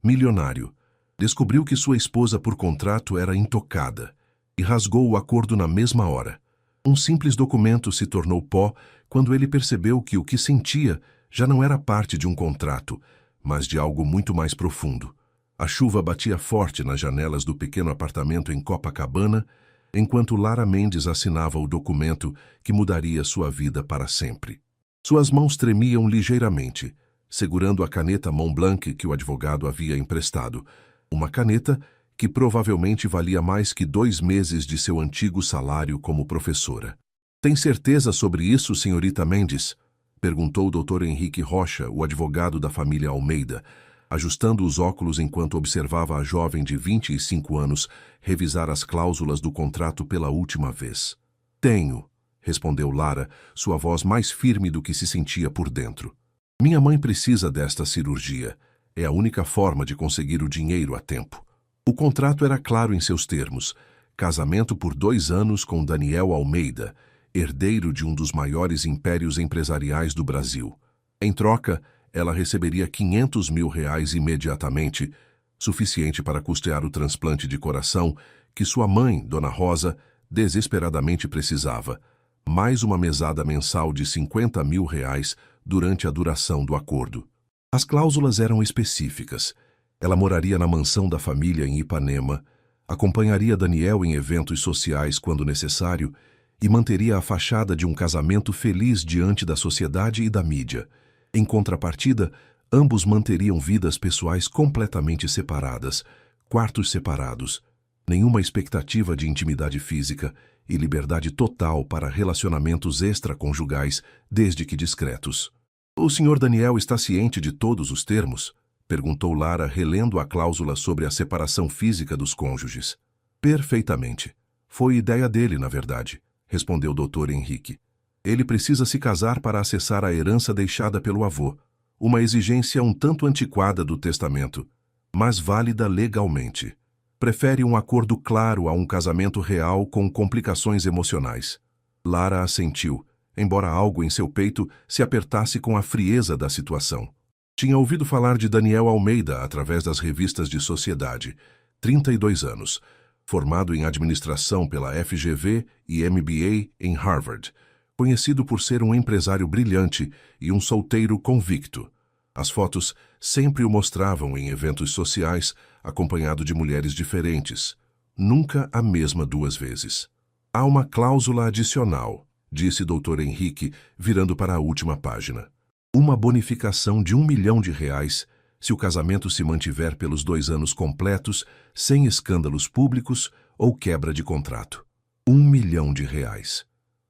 milionário. Descobriu que sua esposa por contrato era intocada e rasgou o acordo na mesma hora. Um simples documento se tornou pó quando ele percebeu que o que sentia já não era parte de um contrato, mas de algo muito mais profundo. A chuva batia forte nas janelas do pequeno apartamento em Copacabana, enquanto Lara Mendes assinava o documento que mudaria sua vida para sempre. Suas mãos tremiam ligeiramente, segurando a caneta Montblanc que o advogado havia emprestado, uma caneta que provavelmente valia mais que 2 meses de seu antigo salário como professora. "Tem certeza sobre isso, senhorita Mendes?" perguntou o Dr. Henrique Rocha, o advogado da família Almeida, ajustando os óculos enquanto observava a jovem de 25 anos revisar as cláusulas do contrato pela última vez. "Tenho", respondeu Lara, sua voz mais firme do que se sentia por dentro. "Minha mãe precisa desta cirurgia. É a única forma de conseguir o dinheiro a tempo." O contrato era claro em seus termos: casamento por 2 anos com Daniel Almeida, herdeiro de um dos maiores impérios empresariais do Brasil. Em troca, ela receberia R$500 mil imediatamente, suficiente para custear o transplante de coração que sua mãe, Dona Rosa, desesperadamente precisava, mais uma mesada mensal de R$50 mil durante a duração do acordo. As cláusulas eram específicas. Ela moraria na mansão da família em Ipanema, acompanharia Daniel em eventos sociais quando necessário e manteria a fachada de um casamento feliz diante da sociedade e da mídia. Em contrapartida, ambos manteriam vidas pessoais completamente separadas, quartos separados, nenhuma expectativa de intimidade física e liberdade total para relacionamentos extraconjugais, desde que discretos. "O Sr. Daniel está ciente de todos os termos?" perguntou Lara, relendo a cláusula sobre a separação física dos cônjuges. "Perfeitamente. Foi ideia dele, na verdade", respondeu o Dr. Henrique. "Ele precisa se casar para acessar a herança deixada pelo avô, uma exigência um tanto antiquada do testamento, mas válida legalmente. Prefere um acordo claro a um casamento real com complicações emocionais." Lara assentiu, embora algo em seu peito se apertasse com a frieza da situação. Tinha ouvido falar de Daniel Almeida através das revistas de sociedade, 32 anos, formado em administração pela FGV e MBA em Harvard, conhecido por ser um empresário brilhante e um solteiro convicto. As fotos sempre o mostravam em eventos sociais, acompanhado de mulheres diferentes, nunca a mesma 2 vezes. "Há uma cláusula adicional", disse Dr. Henrique, virando para a última página. "Uma bonificação de R$1 milhão se o casamento se mantiver pelos 2 anos completos, sem escândalos públicos ou quebra de contrato. R$1 milhão.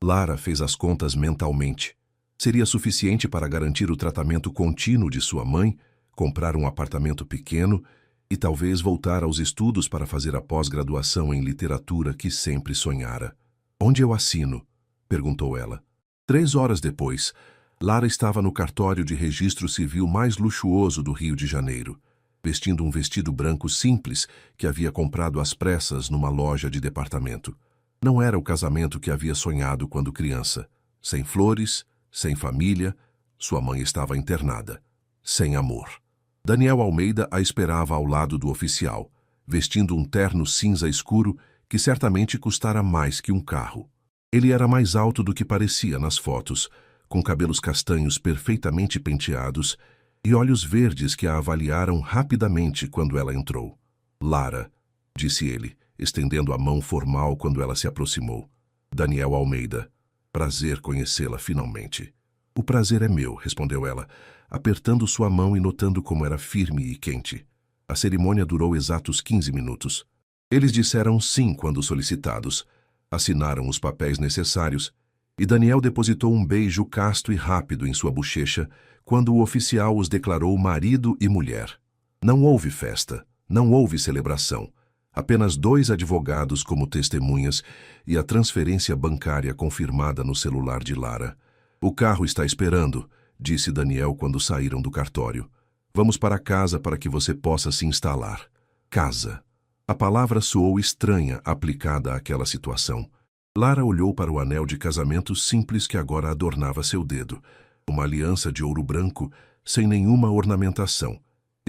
Lara fez as contas mentalmente. Seria suficiente para garantir o tratamento contínuo de sua mãe, comprar um apartamento pequeno e talvez voltar aos estudos para fazer a pós-graduação em literatura que sempre sonhara. "Onde eu assino?" perguntou ela. 3 horas depois, Lara estava no cartório de registro civil mais luxuoso do Rio de Janeiro, vestindo um vestido branco simples que havia comprado às pressas numa loja de departamento. Não era o casamento que havia sonhado quando criança. Sem flores, sem família, sua mãe estava internada. Sem amor. Daniel Almeida a esperava ao lado do oficial, vestindo um terno cinza escuro que certamente custara mais que um carro. Ele era mais alto do que parecia nas fotos, com cabelos castanhos perfeitamente penteados e olhos verdes que a avaliaram rapidamente quando ela entrou. "Lara", disse ele, estendendo a mão formal quando ela se aproximou. "Daniel Almeida. Prazer conhecê-la finalmente." "O prazer é meu", respondeu ela, apertando sua mão e notando como era firme e quente. A cerimônia durou exatos 15 minutos. Eles disseram sim quando solicitados, assinaram os papéis necessários e Daniel depositou um beijo casto e rápido em sua bochecha quando o oficial os declarou marido e mulher. Não houve festa, não houve celebração. Apenas 2 advogados como testemunhas e a transferência bancária confirmada no celular de Lara. "O carro está esperando", disse Daniel quando saíram do cartório. "Vamos para casa para que você possa se instalar." Casa. A palavra soou estranha aplicada àquela situação. Lara olhou para o anel de casamento simples que agora adornava seu dedo, uma aliança de ouro branco, sem nenhuma ornamentação,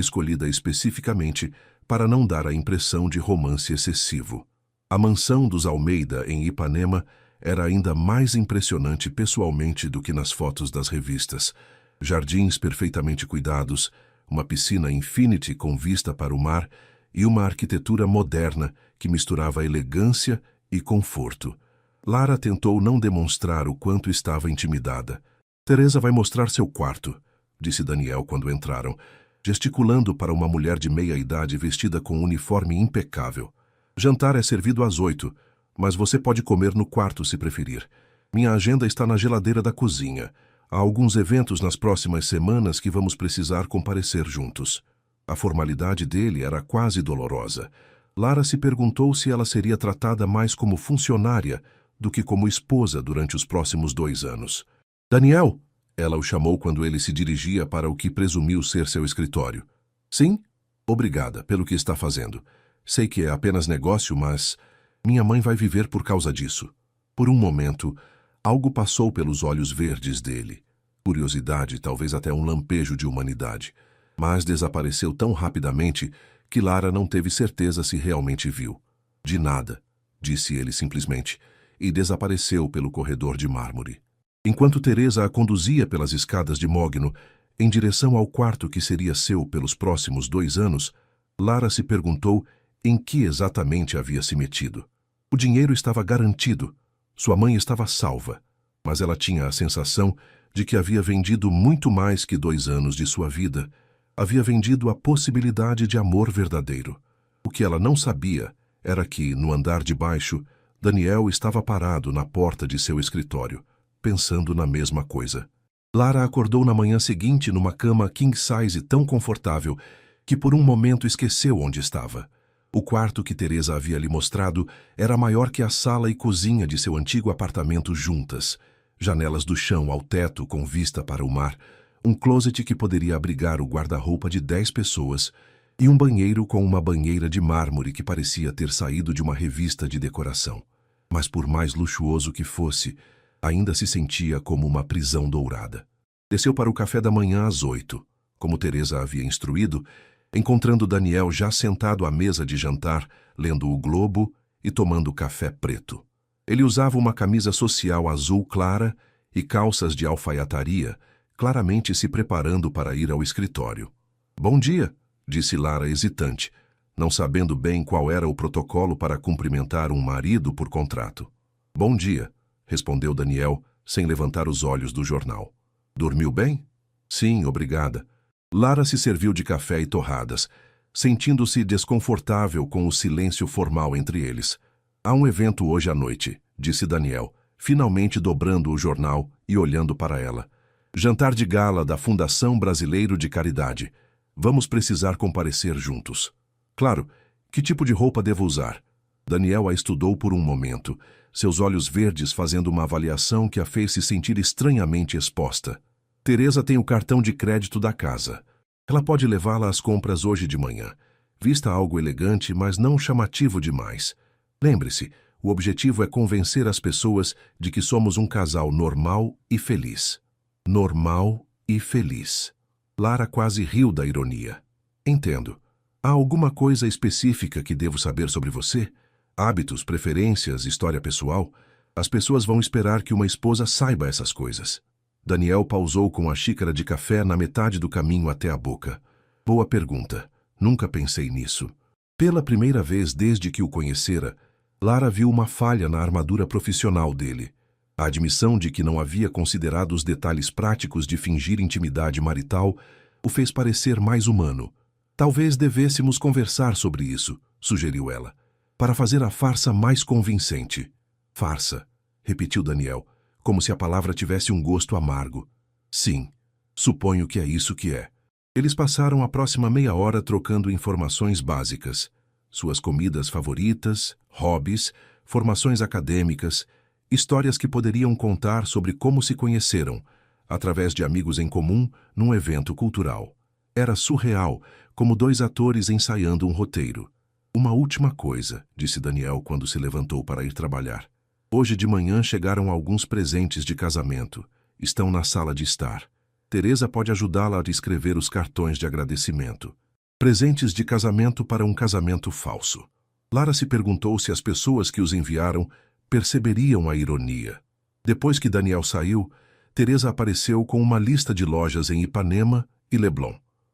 escolhida especificamente para não dar a impressão de romance excessivo. A mansão dos Almeida, em Ipanema, era ainda mais impressionante pessoalmente do que nas fotos das revistas. Jardins perfeitamente cuidados, uma piscina infinity com vista para o mar e uma arquitetura moderna que misturava elegância e conforto. Lara tentou não demonstrar o quanto estava intimidada. Teresa vai mostrar seu quarto, disse Daniel quando entraram, gesticulando para uma mulher de meia idade vestida com um uniforme impecável. Jantar é servido às 8, mas você pode comer no quarto se preferir. Minha agenda está na geladeira da cozinha. Há alguns eventos nas próximas semanas que vamos precisar comparecer juntos. A formalidade dele era quase dolorosa. Lara se perguntou se ela seria tratada mais como funcionária do que como esposa durante os próximos 2 anos. Daniel, ela o chamou quando ele se dirigia para o que presumiu ser seu escritório. Sim? Obrigada pelo que está fazendo. Sei que é apenas negócio, mas minha mãe vai viver por causa disso. Por um momento, algo passou pelos olhos verdes dele. Curiosidade, talvez até um lampejo de humanidade. Mas desapareceu tão rapidamente que Lara não teve certeza se realmente viu. De nada, disse ele simplesmente, e desapareceu pelo corredor de mármore. Enquanto Teresa a conduzia pelas escadas de Mogno, em direção ao quarto que seria seu pelos próximos 2 anos, Lara se perguntou em que exatamente havia se metido. O dinheiro estava garantido, sua mãe estava salva, mas ela tinha a sensação de que havia vendido muito mais que 2 anos de sua vida. Havia vendido a possibilidade de amor verdadeiro. O que ela não sabia era que, no andar de baixo, Daniel estava parado na porta de seu escritório, pensando na mesma coisa. Lara acordou na manhã seguinte numa cama king size tão confortável que por um momento esqueceu onde estava. O quarto que Teresa havia lhe mostrado era maior que a sala e cozinha de seu antigo apartamento juntas. Janelas do chão ao teto com vista para o mar, um closet que poderia abrigar o guarda-roupa de 10 pessoas e um banheiro com uma banheira de mármore que parecia ter saído de uma revista de decoração. Mas por mais luxuoso que fosse, ainda se sentia como uma prisão dourada. Desceu para o café da manhã às 8, como Teresa havia instruído, encontrando Daniel já sentado à mesa de jantar, lendo o Globo e tomando café preto. Ele usava uma camisa social azul clara e calças de alfaiataria, claramente se preparando para ir ao escritório. Bom dia, disse Lara hesitante, não sabendo bem qual era o protocolo para cumprimentar um marido por contrato. Bom dia, respondeu Daniel, sem levantar os olhos do jornal. Dormiu bem? Sim, obrigada. Lara se serviu de café e torradas, sentindo-se desconfortável com o silêncio formal entre eles. Há um evento hoje à noite, disse Daniel, finalmente dobrando o jornal e olhando para ela. Jantar de gala da Fundação Brasileiro de Caridade. Vamos precisar comparecer juntos. Claro, que tipo de roupa devo usar? Daniel a estudou por um momento, seus olhos verdes fazendo uma avaliação que a fez se sentir estranhamente exposta. Teresa tem o cartão de crédito da casa. Ela pode levá-la às compras hoje de manhã. Vista algo elegante, mas não chamativo demais. Lembre-se, o objetivo é convencer as pessoas de que somos um casal normal e feliz. Normal e feliz. Lara quase riu da ironia. Entendo. Há alguma coisa específica que devo saber sobre você? Hábitos, preferências, história pessoal? As pessoas vão esperar que uma esposa saiba essas coisas. Daniel pausou com a xícara de café na metade do caminho até a boca. Boa pergunta. Nunca pensei nisso. Pela primeira vez desde que o conhecera, Lara viu uma falha na armadura profissional dele. A admissão de que não havia considerado os detalhes práticos de fingir intimidade marital o fez parecer mais humano. Talvez devêssemos conversar sobre isso, sugeriu ela, para fazer a farsa mais convincente. Farsa, repetiu Daniel, como se a palavra tivesse um gosto amargo. Sim, suponho que é isso que é. Eles passaram a próxima meia hora trocando informações básicas. Suas comidas favoritas, hobbies, formações acadêmicas, histórias que poderiam contar sobre como se conheceram, através de amigos em comum, num evento cultural. Era surreal, como 2 atores ensaiando um roteiro. Uma última coisa, disse Daniel quando se levantou para ir trabalhar. Hoje de manhã chegaram alguns presentes de casamento. Estão na sala de estar. Teresa pode ajudá-la a escrever os cartões de agradecimento. Presentes de casamento para um casamento falso. Lara se perguntou se as pessoas que os enviaram perceberiam a ironia. Depois que Daniel saiu, Teresa apareceu com uma lista de lojas em Ipanema e Leblon.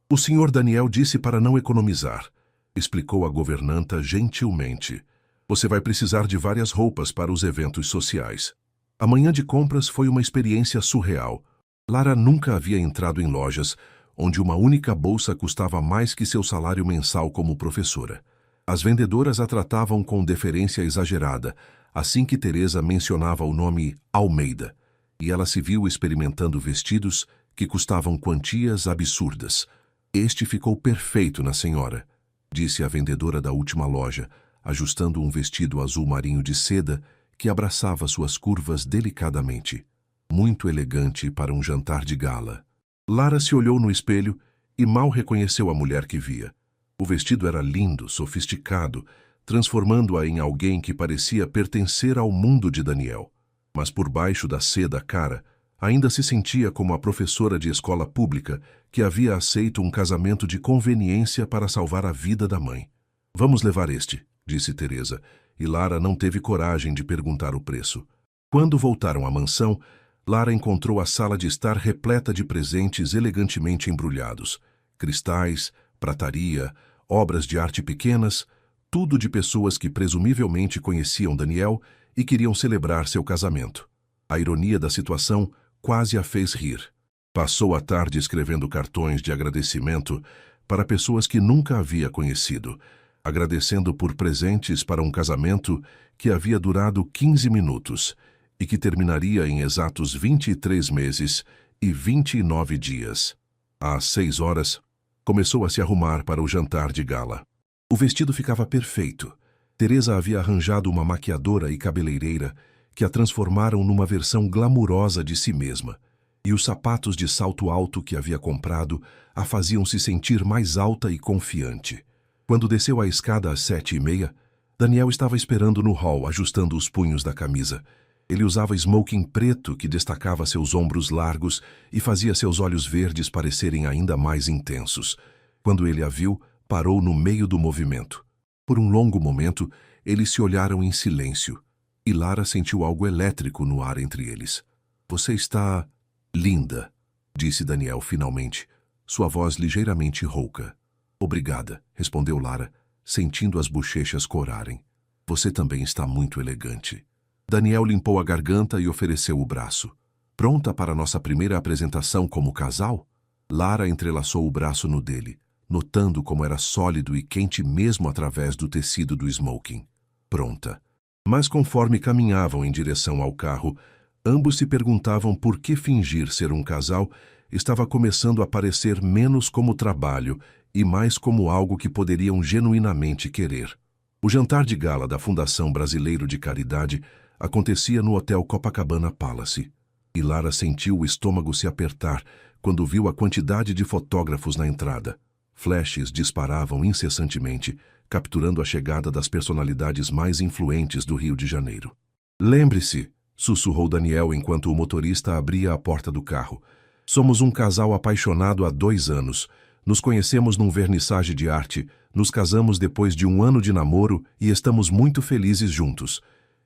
O senhor Daniel disse para não economizar, explicou a governanta gentilmente. Você vai precisar de várias roupas para os eventos sociais. A manhã de compras foi uma experiência surreal. Lara nunca havia entrado em lojas onde uma única bolsa custava mais que seu salário mensal como professora. As vendedoras a tratavam com deferência exagerada, assim que Teresa mencionava o nome Almeida, e ela se viu experimentando vestidos que custavam quantias absurdas. Este ficou perfeito na senhora, disse a vendedora da última loja, ajustando um vestido azul marinho de seda que abraçava suas curvas delicadamente. Muito elegante para um jantar de gala. Lara se olhou no espelho e mal reconheceu a mulher que via. O vestido era lindo, sofisticado, transformando-a em alguém que parecia pertencer ao mundo de Daniel. Mas por baixo da seda cara, ainda se sentia como a professora de escola pública que havia aceito um casamento de conveniência para salvar a vida da mãe. Vamos levar este, disse Teresa, e Lara não teve coragem de perguntar o preço. Quando voltaram à mansão, Lara encontrou a sala de estar repleta de presentes elegantemente embrulhados. Cristais, prataria, obras de arte pequenas, tudo de pessoas que presumivelmente conheciam Daniel e queriam celebrar seu casamento. A ironia da situação quase a fez rir. Passou a tarde escrevendo cartões de agradecimento para pessoas que nunca havia conhecido, agradecendo por presentes para um casamento que havia durado 15 minutos e que terminaria em exatos 23 meses e 29 dias. Às 6 horas, começou a se arrumar para o jantar de gala. O vestido ficava perfeito. Teresa havia arranjado uma maquiadora e cabeleireira que a transformaram numa versão glamurosa de si mesma, e os sapatos de salto alto que havia comprado a faziam se sentir mais alta e confiante. Quando desceu a escada às 7h30, Daniel estava esperando no hall, ajustando os punhos da camisa. Ele usava smoking preto que destacava seus ombros largos e fazia seus olhos verdes parecerem ainda mais intensos. Quando ele a viu, parou no meio do movimento. Por um longo momento, eles se olharam em silêncio, e Lara sentiu algo elétrico no ar entre eles. Você está linda, disse Daniel finalmente, sua voz ligeiramente rouca. Obrigada, respondeu Lara, sentindo as bochechas corarem. Você também está muito elegante. Daniel limpou a garganta e ofereceu o braço. Pronta para nossa primeira apresentação como casal? Lara entrelaçou o braço no dele, notando como era sólido e quente mesmo através do tecido do smoking. Pronta. Mas conforme caminhavam em direção ao carro, ambos se perguntavam por que fingir ser um casal estava começando a parecer menos como trabalho e mais como algo que poderiam genuinamente querer. O jantar de gala da Fundação Brasileiro de Caridade acontecia no Hotel Copacabana Palace, e Lara sentiu o estômago se apertar quando viu a quantidade de fotógrafos na entrada. Flashes disparavam incessantemente, capturando a chegada das personalidades mais influentes do Rio de Janeiro. Lembre-se, sussurrou Daniel enquanto o motorista abria a porta do carro. Somos um casal apaixonado há 2 anos. Nos conhecemos num vernissage de arte, nos casamos depois de 1 ano de namoro e estamos muito felizes juntos.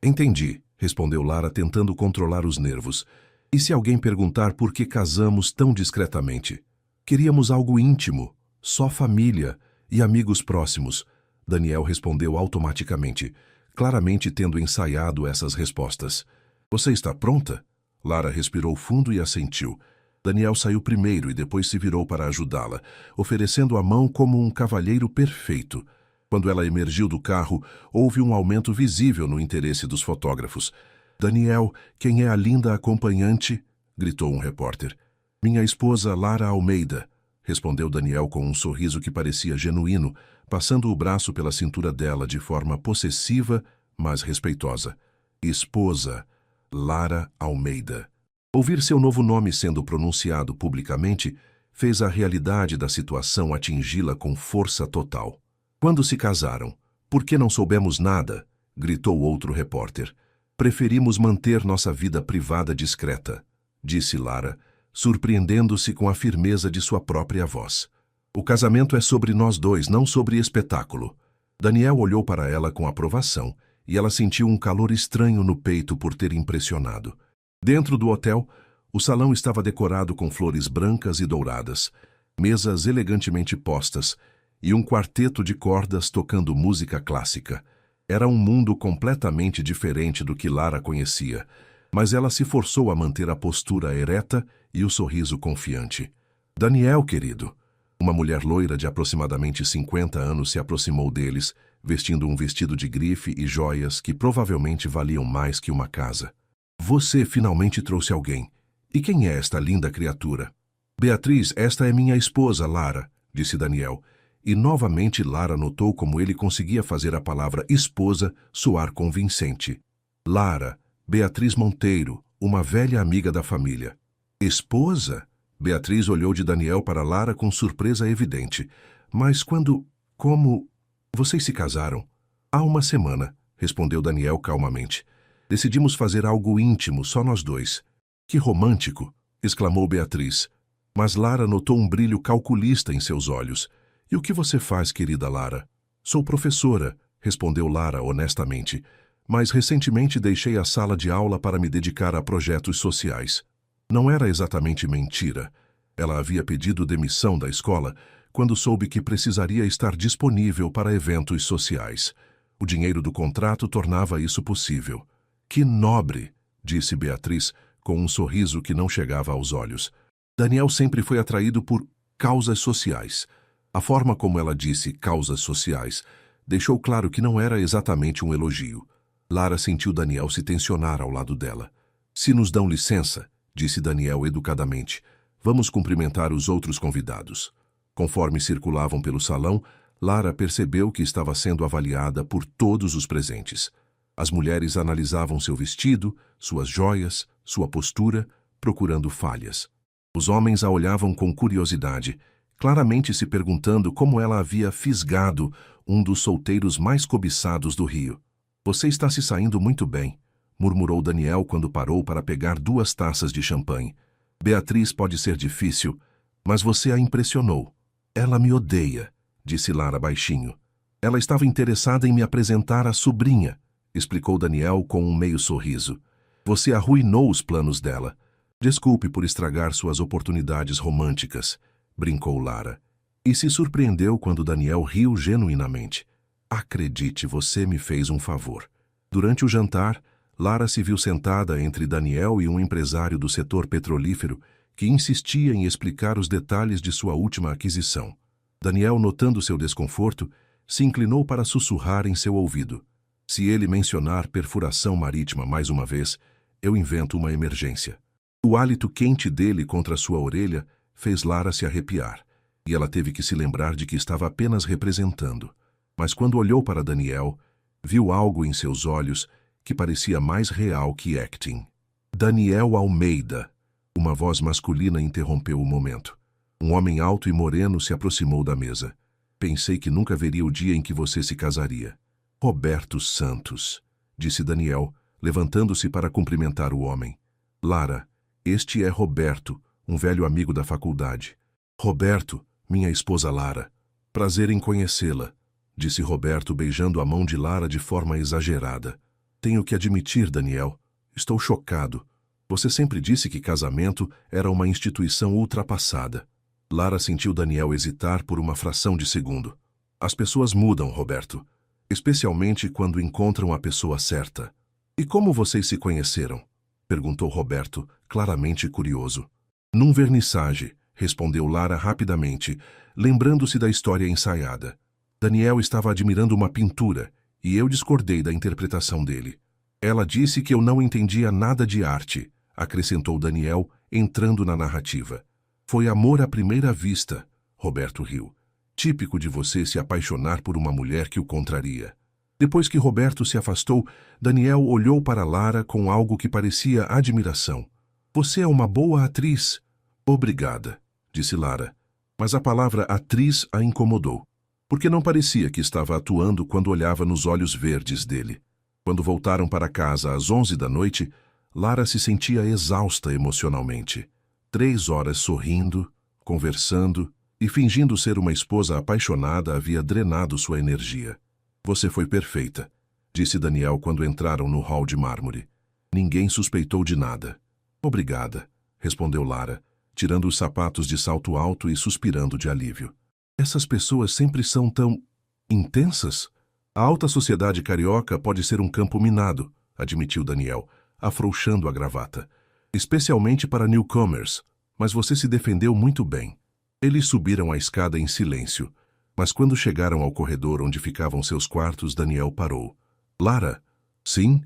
Entendi, respondeu Lara tentando controlar os nervos. E se alguém perguntar por que casamos tão discretamente? Queríamos algo íntimo, só família e amigos próximos. Daniel respondeu automaticamente, claramente tendo ensaiado essas respostas. Você está pronta? Lara respirou fundo e assentiu. Daniel saiu primeiro e depois se virou para ajudá-la, oferecendo a mão como um cavalheiro perfeito. Quando ela emergiu do carro, houve um aumento visível no interesse dos fotógrafos. Daniel, quem é a linda acompanhante? Gritou um repórter. Minha esposa Lara Almeida, respondeu Daniel com um sorriso que parecia genuíno, passando o braço pela cintura dela de forma possessiva, mas respeitosa. Esposa, Lara Almeida. Ouvir seu novo nome sendo pronunciado publicamente fez a realidade da situação atingi-la com força total. Quando se casaram? Por que não soubemos nada? Gritou outro repórter. Preferimos manter nossa vida privada discreta, disse Lara, surpreendendo-se com a firmeza de sua própria voz. O casamento é sobre nós dois, não sobre espetáculo. Daniel olhou para ela com aprovação e ela sentiu um calor estranho no peito por ter impressionado. Dentro do hotel, o salão estava decorado com flores brancas e douradas, mesas elegantemente postas e um quarteto de cordas tocando música clássica. Era um mundo completamente diferente do que Lara conhecia, mas ela se forçou a manter a postura ereta e o sorriso confiante. Daniel, querido. Uma mulher loira de aproximadamente 50 anos se aproximou deles, vestindo um vestido de grife e joias que provavelmente valiam mais que uma casa. Você finalmente trouxe alguém. E quem é esta linda criatura? Beatriz, esta é minha esposa, Lara, disse Daniel. E novamente Lara notou como ele conseguia fazer a palavra esposa soar convincente. Lara, Beatriz Monteiro, uma velha amiga da família. Esposa? Beatriz olhou de Daniel para Lara com surpresa evidente. Mas como... Vocês se casaram? Há uma semana, respondeu Daniel calmamente. Decidimos fazer algo íntimo, só nós dois. Que romântico, exclamou Beatriz. Mas Lara notou um brilho calculista em seus olhos. E o que você faz, querida Lara? Sou professora, respondeu Lara honestamente. Mas recentemente deixei a sala de aula para me dedicar a projetos sociais. Não era exatamente mentira. Ela havia pedido demissão da escola quando soube que precisaria estar disponível para eventos sociais. O dinheiro do contrato tornava isso possível. Que nobre, disse Beatriz, com um sorriso que não chegava aos olhos. Daniel sempre foi atraído por causas sociais. A forma como ela disse causas sociais deixou claro que não era exatamente um elogio. Lara sentiu Daniel se tensionar ao lado dela. Se nos dão licença, disse Daniel educadamente, vamos cumprimentar os outros convidados. Conforme circulavam pelo salão, Lara percebeu que estava sendo avaliada por todos os presentes. As mulheres analisavam seu vestido, suas joias, sua postura, procurando falhas. Os homens a olhavam com curiosidade, claramente se perguntando como ela havia fisgado um dos solteiros mais cobiçados do Rio. Você está se saindo muito bem, murmurou Daniel quando parou para pegar 2 taças de champanhe. Beatriz pode ser difícil, mas você a impressionou. Ela me odeia, disse Lara baixinho. Ela estava interessada em me apresentar à sobrinha, explicou Daniel com um meio sorriso. Você arruinou os planos dela. Desculpe por estragar suas oportunidades românticas, brincou Lara. E se surpreendeu quando Daniel riu genuinamente. Acredite, você me fez um favor. Durante o jantar, Lara se viu sentada entre Daniel e um empresário do setor petrolífero que insistia em explicar os detalhes de sua última aquisição. Daniel, notando seu desconforto, se inclinou para sussurrar em seu ouvido. Se ele mencionar perfuração marítima mais uma vez, eu invento uma emergência. O hálito quente dele contra sua orelha fez Lara se arrepiar, e ela teve que se lembrar de que estava apenas representando. Mas quando olhou para Daniel, viu algo em seus olhos que parecia mais real que acting. Daniel Almeida. Uma voz masculina interrompeu o momento. Um homem alto e moreno se aproximou da mesa. Pensei que nunca veria o dia em que você se casaria. Roberto Santos, disse Daniel, levantando-se para cumprimentar o homem. Lara, este é Roberto, um velho amigo da faculdade. Roberto, minha esposa Lara. Prazer em conhecê-la, disse Roberto beijando a mão de Lara de forma exagerada. Tenho que admitir, Daniel, estou chocado. Você sempre disse que casamento era uma instituição ultrapassada. Lara sentiu Daniel hesitar por uma fração de segundo. As pessoas mudam, Roberto, especialmente quando encontram a pessoa certa. E como vocês se conheceram? Perguntou Roberto, claramente curioso. Num vernissage, respondeu Lara rapidamente, lembrando-se da história ensaiada. Daniel estava admirando uma pintura e eu discordei da interpretação dele. Ela disse que eu não entendia nada de arte, acrescentou Daniel, entrando na narrativa. Foi amor à primeira vista, Roberto riu. Típico de você se apaixonar por uma mulher que o contraria. Depois que Roberto se afastou, Daniel olhou para Lara com algo que parecia admiração. Você é uma boa atriz. Obrigada, disse Lara. Mas a palavra atriz a incomodou, porque não parecia que estava atuando quando olhava nos olhos verdes dele. Quando voltaram para casa às 11 da noite, Lara se sentia exausta emocionalmente. 3 horas sorrindo, conversando e fingindo ser uma esposa apaixonada havia drenado sua energia. Você foi perfeita, disse Daniel quando entraram no hall de mármore. Ninguém suspeitou de nada. Obrigada, respondeu Lara, tirando os sapatos de salto alto e suspirando de alívio. Essas pessoas sempre são tão intensas. A alta sociedade carioca pode ser um campo minado, admitiu Daniel, afrouxando a gravata. Especialmente para newcomers, mas você se defendeu muito bem. Eles subiram a escada em silêncio, mas quando chegaram ao corredor onde ficavam seus quartos, Daniel parou. Lara? Sim?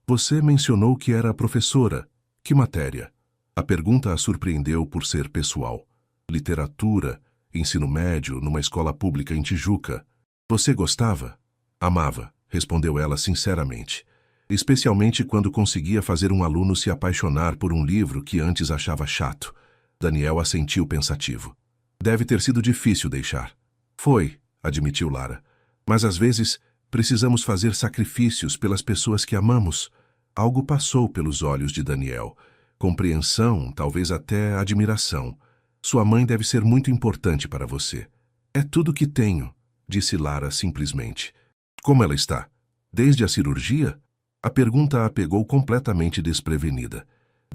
Você mencionou que era professora. Que matéria? A pergunta a surpreendeu por ser pessoal. Literatura, ensino médio, numa escola pública em Tijuca. Você gostava? Amava, respondeu ela sinceramente. Especialmente quando conseguia fazer um aluno se apaixonar por um livro que antes achava chato. Daniel assentiu pensativo. Deve ter sido difícil deixar. Foi, admitiu Lara. Mas às vezes precisamos fazer sacrifícios pelas pessoas que amamos. Algo passou pelos olhos de Daniel. Compreensão, talvez até admiração. Sua mãe deve ser muito importante para você. É tudo que tenho, disse Lara simplesmente. Como ela está? Desde a cirurgia? A pergunta a pegou completamente desprevenida.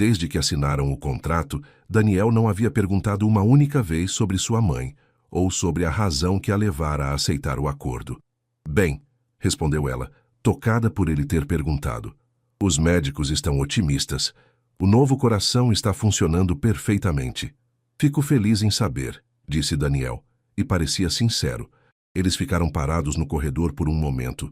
Desde que assinaram o contrato, Daniel não havia perguntado uma única vez sobre sua mãe, ou sobre a razão que a levara a aceitar o acordo. Bem, respondeu ela, tocada por ele ter perguntado. Os médicos estão otimistas. O novo coração está funcionando perfeitamente. Fico feliz em saber, disse Daniel, e parecia sincero. Eles ficaram parados no corredor por um momento,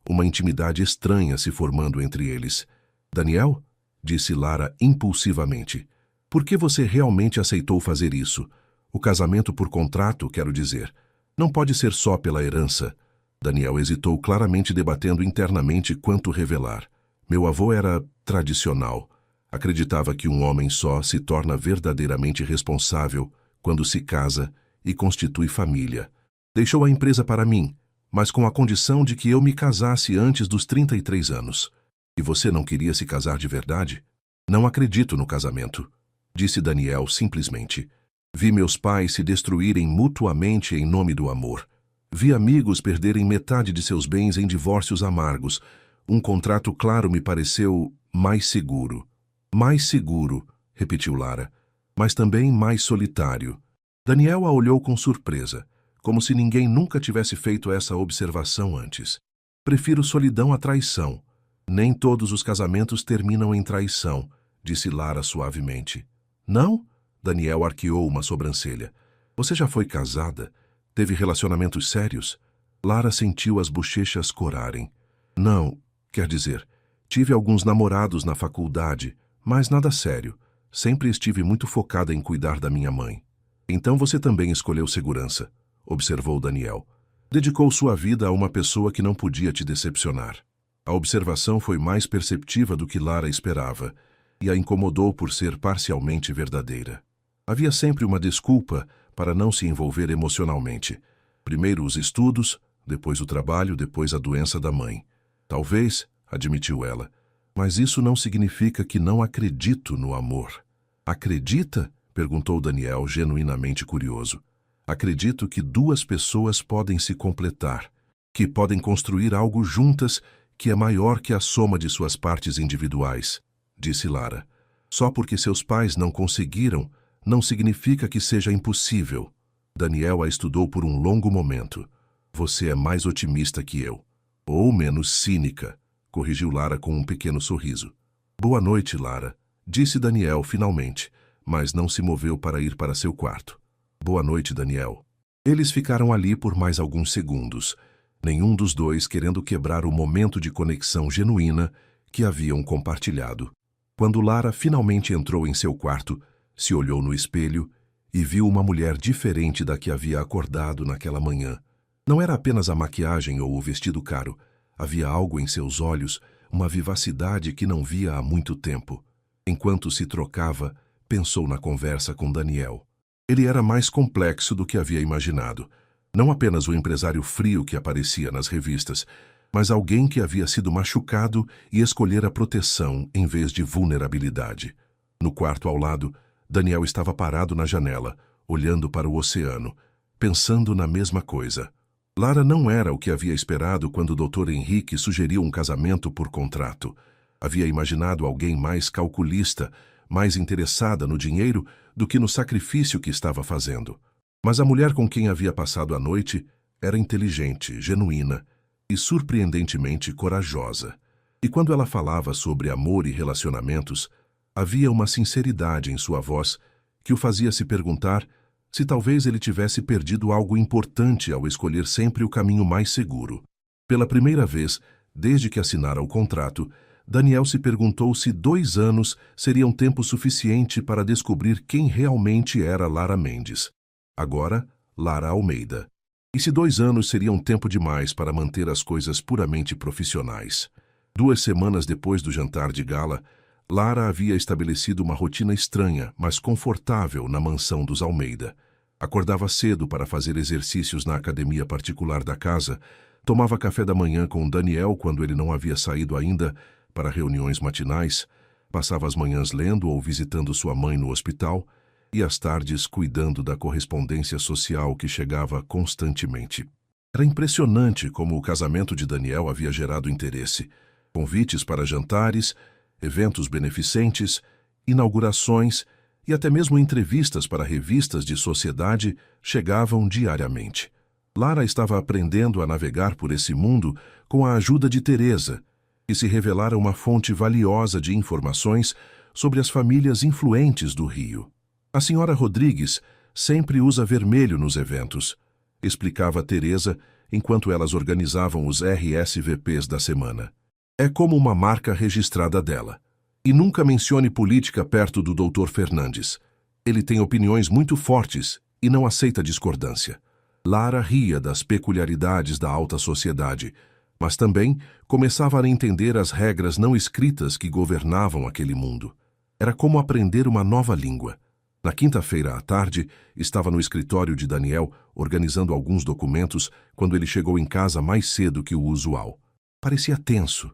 uma intimidade estranha se formando entre eles. Daniel? Disse Lara impulsivamente. Por que você realmente aceitou fazer isso? O casamento por contrato, quero dizer. Não pode ser só pela herança. Daniel hesitou, claramente debatendo internamente quanto revelar. Meu avô era tradicional. Acreditava que um homem só se torna verdadeiramente responsável quando se casa e constitui família. Deixou a empresa para mim, mas com a condição de que eu me casasse antes dos 33 anos. E você não queria se casar de verdade? Não acredito no casamento, disse Daniel simplesmente. Vi meus pais se destruírem mutuamente em nome do amor. Vi amigos perderem metade de seus bens em divórcios amargos. Um contrato claro me pareceu mais seguro. Mais seguro, repetiu Lara, mas também mais solitário. Daniel a olhou com surpresa, como se ninguém nunca tivesse feito essa observação antes. Prefiro solidão à traição. Nem todos os casamentos terminam em traição, disse Lara suavemente. Não? Daniel arqueou uma sobrancelha. Você já foi casada? Teve relacionamentos sérios? Lara sentiu as bochechas corarem. Não, quer dizer, tive alguns namorados na faculdade, mas nada sério. Sempre estive muito focada em cuidar da minha mãe. Então você também escolheu segurança, observou Daniel. Dedicou sua vida a uma pessoa que não podia te decepcionar. A observação foi mais perceptiva do que Lara esperava, e a incomodou por ser parcialmente verdadeira. Havia sempre uma desculpa para não se envolver emocionalmente. Primeiro os estudos, depois o trabalho, depois a doença da mãe. Talvez, admitiu ela, mas isso não significa que não acredito no amor. Acredita? Perguntou Daniel, genuinamente curioso. Acredito que duas pessoas podem se completar, que podem construir algo juntas que é maior que a soma de suas partes individuais, disse Lara. Só porque seus pais não conseguiram, não significa que seja impossível. Daniel a estudou por um longo momento. Você é mais otimista que eu. Ou menos cínica, corrigiu Lara com um pequeno sorriso. Boa noite, Lara, disse Daniel finalmente, mas não se moveu para ir para seu quarto. Boa noite, Daniel. Eles ficaram ali por mais alguns segundos, nenhum dos dois querendo quebrar o momento de conexão genuína que haviam compartilhado. Quando Lara finalmente entrou em seu quarto, se olhou no espelho e viu uma mulher diferente da que havia acordado naquela manhã. Não era apenas a maquiagem ou o vestido caro. Havia algo em seus olhos, uma vivacidade que não via há muito tempo. Enquanto se trocava, pensou na conversa com Daniel. Ele era mais complexo do que havia imaginado. Não apenas o empresário frio que aparecia nas revistas, mas alguém que havia sido machucado e escolhera proteção em vez de vulnerabilidade. No quarto ao lado, Daniel estava parado na janela, olhando para o oceano. pensando na mesma coisa. Lara não era o que havia esperado quando o Dr. Henrique sugeriu um casamento por contrato. Havia imaginado alguém mais calculista, mais interessada no dinheiro do que no sacrifício que estava fazendo. Mas a mulher com quem havia passado a noite era inteligente, genuína e surpreendentemente corajosa. E quando ela falava sobre amor e relacionamentos, havia uma sinceridade em sua voz que o fazia se perguntar se talvez ele tivesse perdido algo importante ao escolher sempre o caminho mais seguro. Pela primeira vez, desde que assinara o contrato, Daniel se perguntou se 2 anos seriam tempo suficiente para descobrir quem realmente era Lara Mendes. Agora, Lara Almeida. E se 2 anos seriam tempo demais para manter as coisas puramente profissionais. 2 semanas depois do jantar de gala, Lara havia estabelecido uma rotina estranha, mas confortável na mansão dos Almeida. Acordava cedo para fazer exercícios na academia particular da casa, tomava café da manhã com Daniel quando ele não havia saído ainda para reuniões matinais, passava as manhãs lendo ou visitando sua mãe no hospital e as tardes cuidando da correspondência social que chegava constantemente. Era impressionante como o casamento de Daniel havia gerado interesse. Convites para jantares, eventos beneficentes, inaugurações e até mesmo entrevistas para revistas de sociedade chegavam diariamente. Lara estava aprendendo a navegar por esse mundo com a ajuda de Teresa, que se revelara uma fonte valiosa de informações sobre as famílias influentes do Rio. A senhora Rodrigues sempre usa vermelho nos eventos, explicava Teresa enquanto elas organizavam os RSVPs da semana. É como uma marca registrada dela. E nunca mencione política perto do Dr. Fernandes. Ele tem opiniões muito fortes e não aceita discordância. Lara ria das peculiaridades da alta sociedade, mas também começava a entender as regras não escritas que governavam aquele mundo. Era como aprender uma nova língua. Na quinta-feira à tarde, estava no escritório de Daniel organizando alguns documentos quando ele chegou em casa mais cedo que o usual. Parecia tenso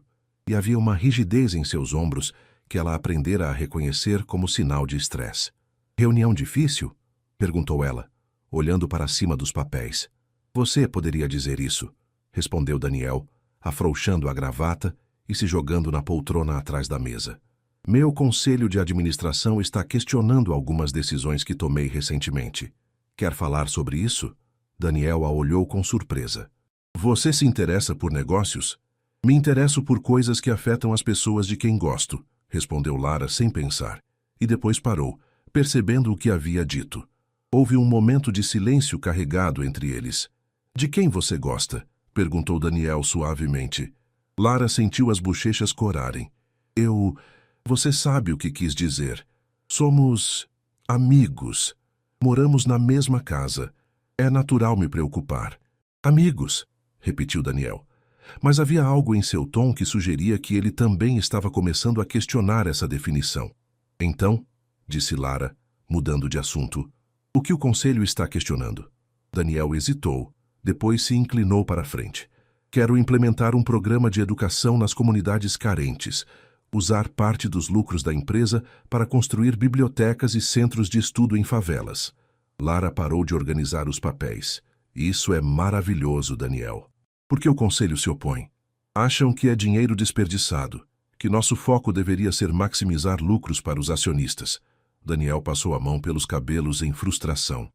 e havia uma rigidez em seus ombros que ela aprendera a reconhecer como sinal de estresse. "Reunião difícil?" perguntou ela, olhando para cima dos papéis. "Você poderia dizer isso", respondeu Daniel, afrouxando a gravata e se jogando na poltrona atrás da mesa. "Meu conselho de administração está questionando algumas decisões que tomei recentemente. Quer falar sobre isso?" Daniel a olhou com surpresa. "Você se interessa por negócios?" "Me interesso por coisas que afetam as pessoas de quem gosto", respondeu Lara sem pensar, e depois parou, percebendo o que havia dito. Houve um momento de silêncio carregado entre eles. "De quem você gosta?" perguntou Daniel suavemente. Lara sentiu as bochechas corarem. Você sabe o que quis dizer. Somos amigos. Moramos na mesma casa. É natural me preocupar." "Amigos", repetiu Daniel. Mas havia algo em seu tom que sugeria que ele também estava começando a questionar essa definição. "Então", disse Lara, mudando de assunto, "o que o conselho está questionando?" Daniel hesitou, depois se inclinou para a frente. "Quero implementar um programa de educação nas comunidades carentes, usar parte dos lucros da empresa para construir bibliotecas e centros de estudo em favelas." Lara parou de organizar os papéis. "Isso é maravilhoso, Daniel." "Por que o conselho se opõe?" "Acham que é dinheiro desperdiçado, que nosso foco deveria ser maximizar lucros para os acionistas." Daniel passou a mão pelos cabelos em frustração.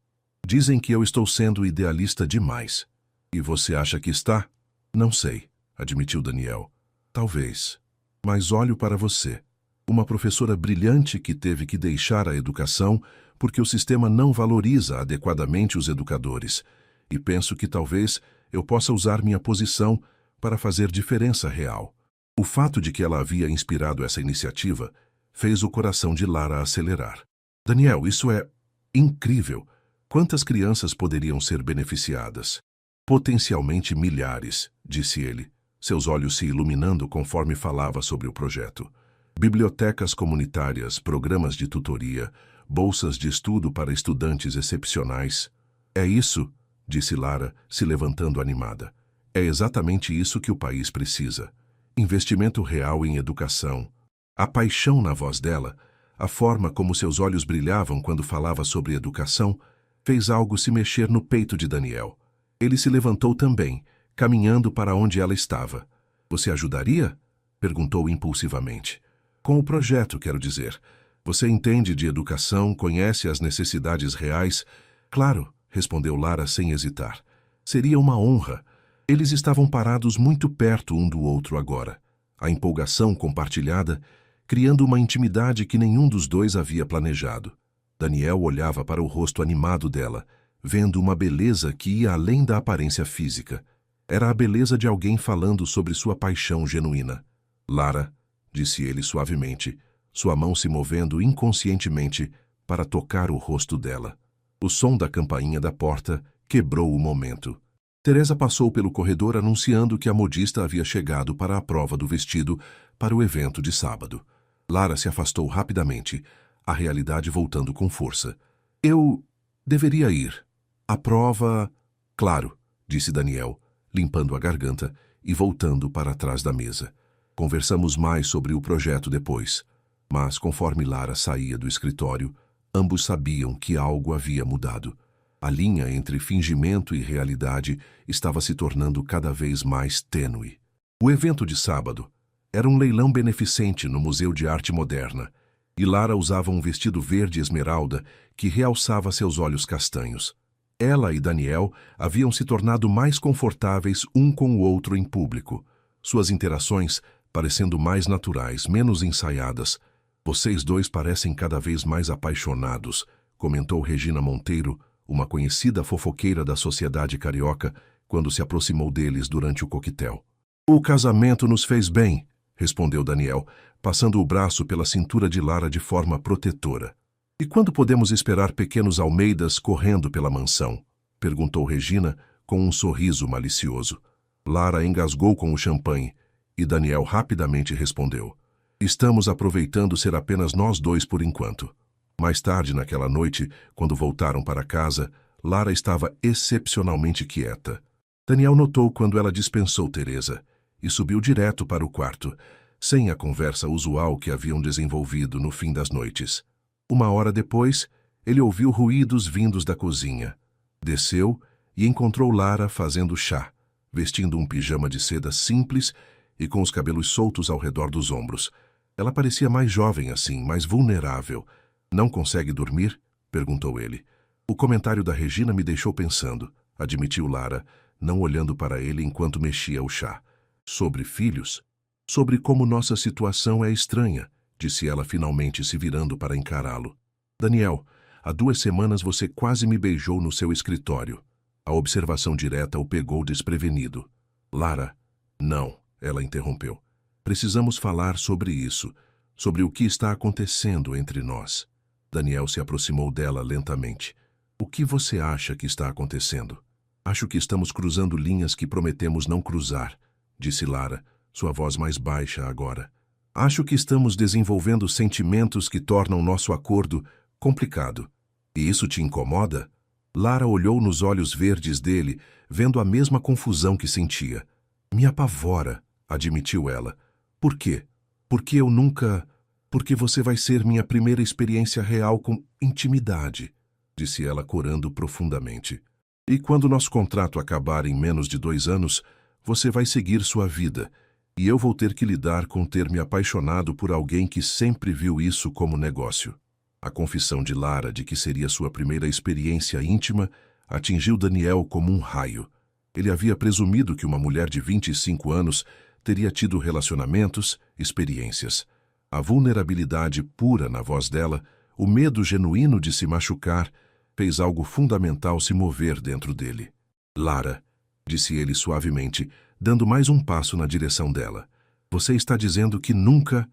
"Dizem que eu estou sendo idealista demais." "E você acha que está?" "Não sei", admitiu Daniel. "Talvez. Mas olho para você. Uma professora brilhante que teve que deixar a educação porque o sistema não valoriza adequadamente os educadores. E penso que talvez eu possa usar minha posição para fazer diferença real." O fato de que ela havia inspirado essa iniciativa fez o coração de Lara acelerar. "Daniel, isso é incrível. Quantas crianças poderiam ser beneficiadas?" "Potencialmente milhares", disse ele, seus olhos se iluminando conforme falava sobre o projeto. "Bibliotecas comunitárias, programas de tutoria, bolsas de estudo para estudantes excepcionais." "É isso", disse Lara, se levantando animada. "É exatamente isso que o país precisa. Investimento real em educação." A paixão na voz dela, a forma como seus olhos brilhavam quando falava sobre educação, Fez algo se mexer no peito de Daniel. Ele se levantou também, caminhando para onde ela estava. Você ajudaria? Perguntou impulsivamente. Com o projeto, quero dizer. Você entende de educação, conhece as necessidades reais? Claro, respondeu Lara sem hesitar. Seria uma honra. Eles estavam parados muito perto um do outro agora. A empolgação compartilhada, criando uma intimidade que nenhum dos dois havia planejado. Daniel olhava para o rosto animado dela, vendo uma beleza que ia além da aparência física. Era a beleza de alguém falando sobre sua paixão genuína. Lara, disse ele suavemente, sua mão se movendo inconscientemente para tocar o rosto dela. O som da campainha da porta quebrou o momento. Teresa passou pelo corredor anunciando que a modista havia chegado para a prova do vestido para o evento de sábado. Lara se afastou rapidamente, a realidade voltando com força. Eu deveria ir. A prova... Claro, disse Daniel, limpando a garganta e voltando para trás da mesa. Conversamos mais sobre o projeto depois, mas conforme Lara saía do escritório, ambos sabiam que algo havia mudado. A linha entre fingimento e realidade estava se tornando cada vez mais tênue. O evento de sábado era um leilão beneficente no Museu de Arte Moderna, e Lara usava um vestido verde esmeralda que realçava seus olhos castanhos. Ela e Daniel haviam se tornado mais confortáveis um com o outro em público, suas interações parecendo mais naturais, menos ensaiadas. Vocês dois parecem cada vez mais apaixonados, comentou Regina Monteiro, uma conhecida fofoqueira da sociedade carioca, quando se aproximou deles durante o coquetel. O casamento nos fez bem, respondeu Daniel, passando o braço pela cintura de Lara de forma protetora. E quando podemos esperar pequenos Almeidas correndo pela mansão? Perguntou Regina, com um sorriso malicioso. Lara engasgou com o champanhe, e Daniel rapidamente respondeu. Estamos aproveitando ser apenas nós dois por enquanto. Mais tarde naquela noite, quando voltaram para casa, Lara estava excepcionalmente quieta. Daniel notou quando ela dispensou Teresa e subiu direto para o quarto, sem a conversa usual que haviam desenvolvido no fim das noites. Uma hora depois, ele ouviu ruídos vindos da cozinha. Desceu e encontrou Lara fazendo chá, vestindo um pijama de seda simples e com os cabelos soltos ao redor dos ombros. Ela parecia mais jovem assim, mais vulnerável. Não consegue dormir? Perguntou ele. O comentário da Regina me deixou pensando, admitiu Lara, não olhando para ele enquanto mexia o chá. Sobre filhos? Sobre como nossa situação é estranha, disse ela finalmente se virando para encará-lo. Daniel, há 2 semanas você quase me beijou no seu escritório. A observação direta o pegou desprevenido. Lara, não, ela interrompeu. Precisamos falar sobre isso, sobre o que está acontecendo entre nós. Daniel se aproximou dela lentamente. O que você acha que está acontecendo? Acho que estamos cruzando linhas que prometemos não cruzar, disse Lara, sua voz mais baixa agora. Acho que estamos desenvolvendo sentimentos que tornam nosso acordo complicado. E isso te incomoda? Lara olhou nos olhos verdes dele, vendo a mesma confusão que sentia. Me apavora, admitiu ela. Por quê? Porque eu nunca... Porque você vai ser minha primeira experiência real com intimidade, disse ela corando profundamente. E quando nosso contrato acabar em menos de 2 anos, você vai seguir sua vida, e eu vou ter que lidar com ter me apaixonado por alguém que sempre viu isso como negócio. A confissão de Lara de que seria sua primeira experiência íntima atingiu Daniel como um raio. Ele havia presumido que uma mulher de 25 anos teria tido relacionamentos, experiências. A vulnerabilidade pura na voz dela, o medo genuíno de se machucar, fez algo fundamental se mover dentro dele. Lara, disse ele suavemente, dando mais um passo na direção dela. Você está dizendo que nunca,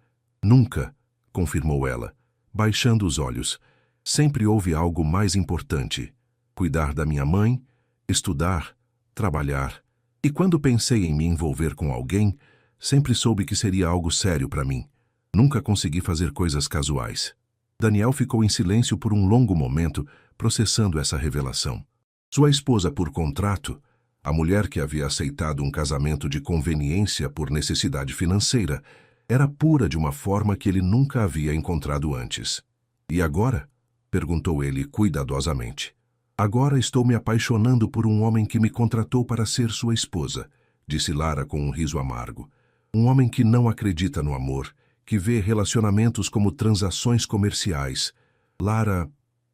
confirmou ela, baixando os olhos. Sempre houve algo mais importante. Cuidar da minha mãe, estudar, trabalhar. E quando pensei em me envolver com alguém, sempre soube que seria algo sério para mim. Nunca consegui fazer coisas casuais. Daniel ficou em silêncio por um longo momento, processando essa revelação. Sua esposa por contrato, a mulher que havia aceitado um casamento de conveniência por necessidade financeira, era pura de uma forma que ele nunca havia encontrado antes. E agora? Perguntou ele cuidadosamente. Agora estou me apaixonando por um homem que me contratou para ser sua esposa, disse Lara com um riso amargo. Um homem que não acredita no amor, que vê relacionamentos como transações comerciais. Lara...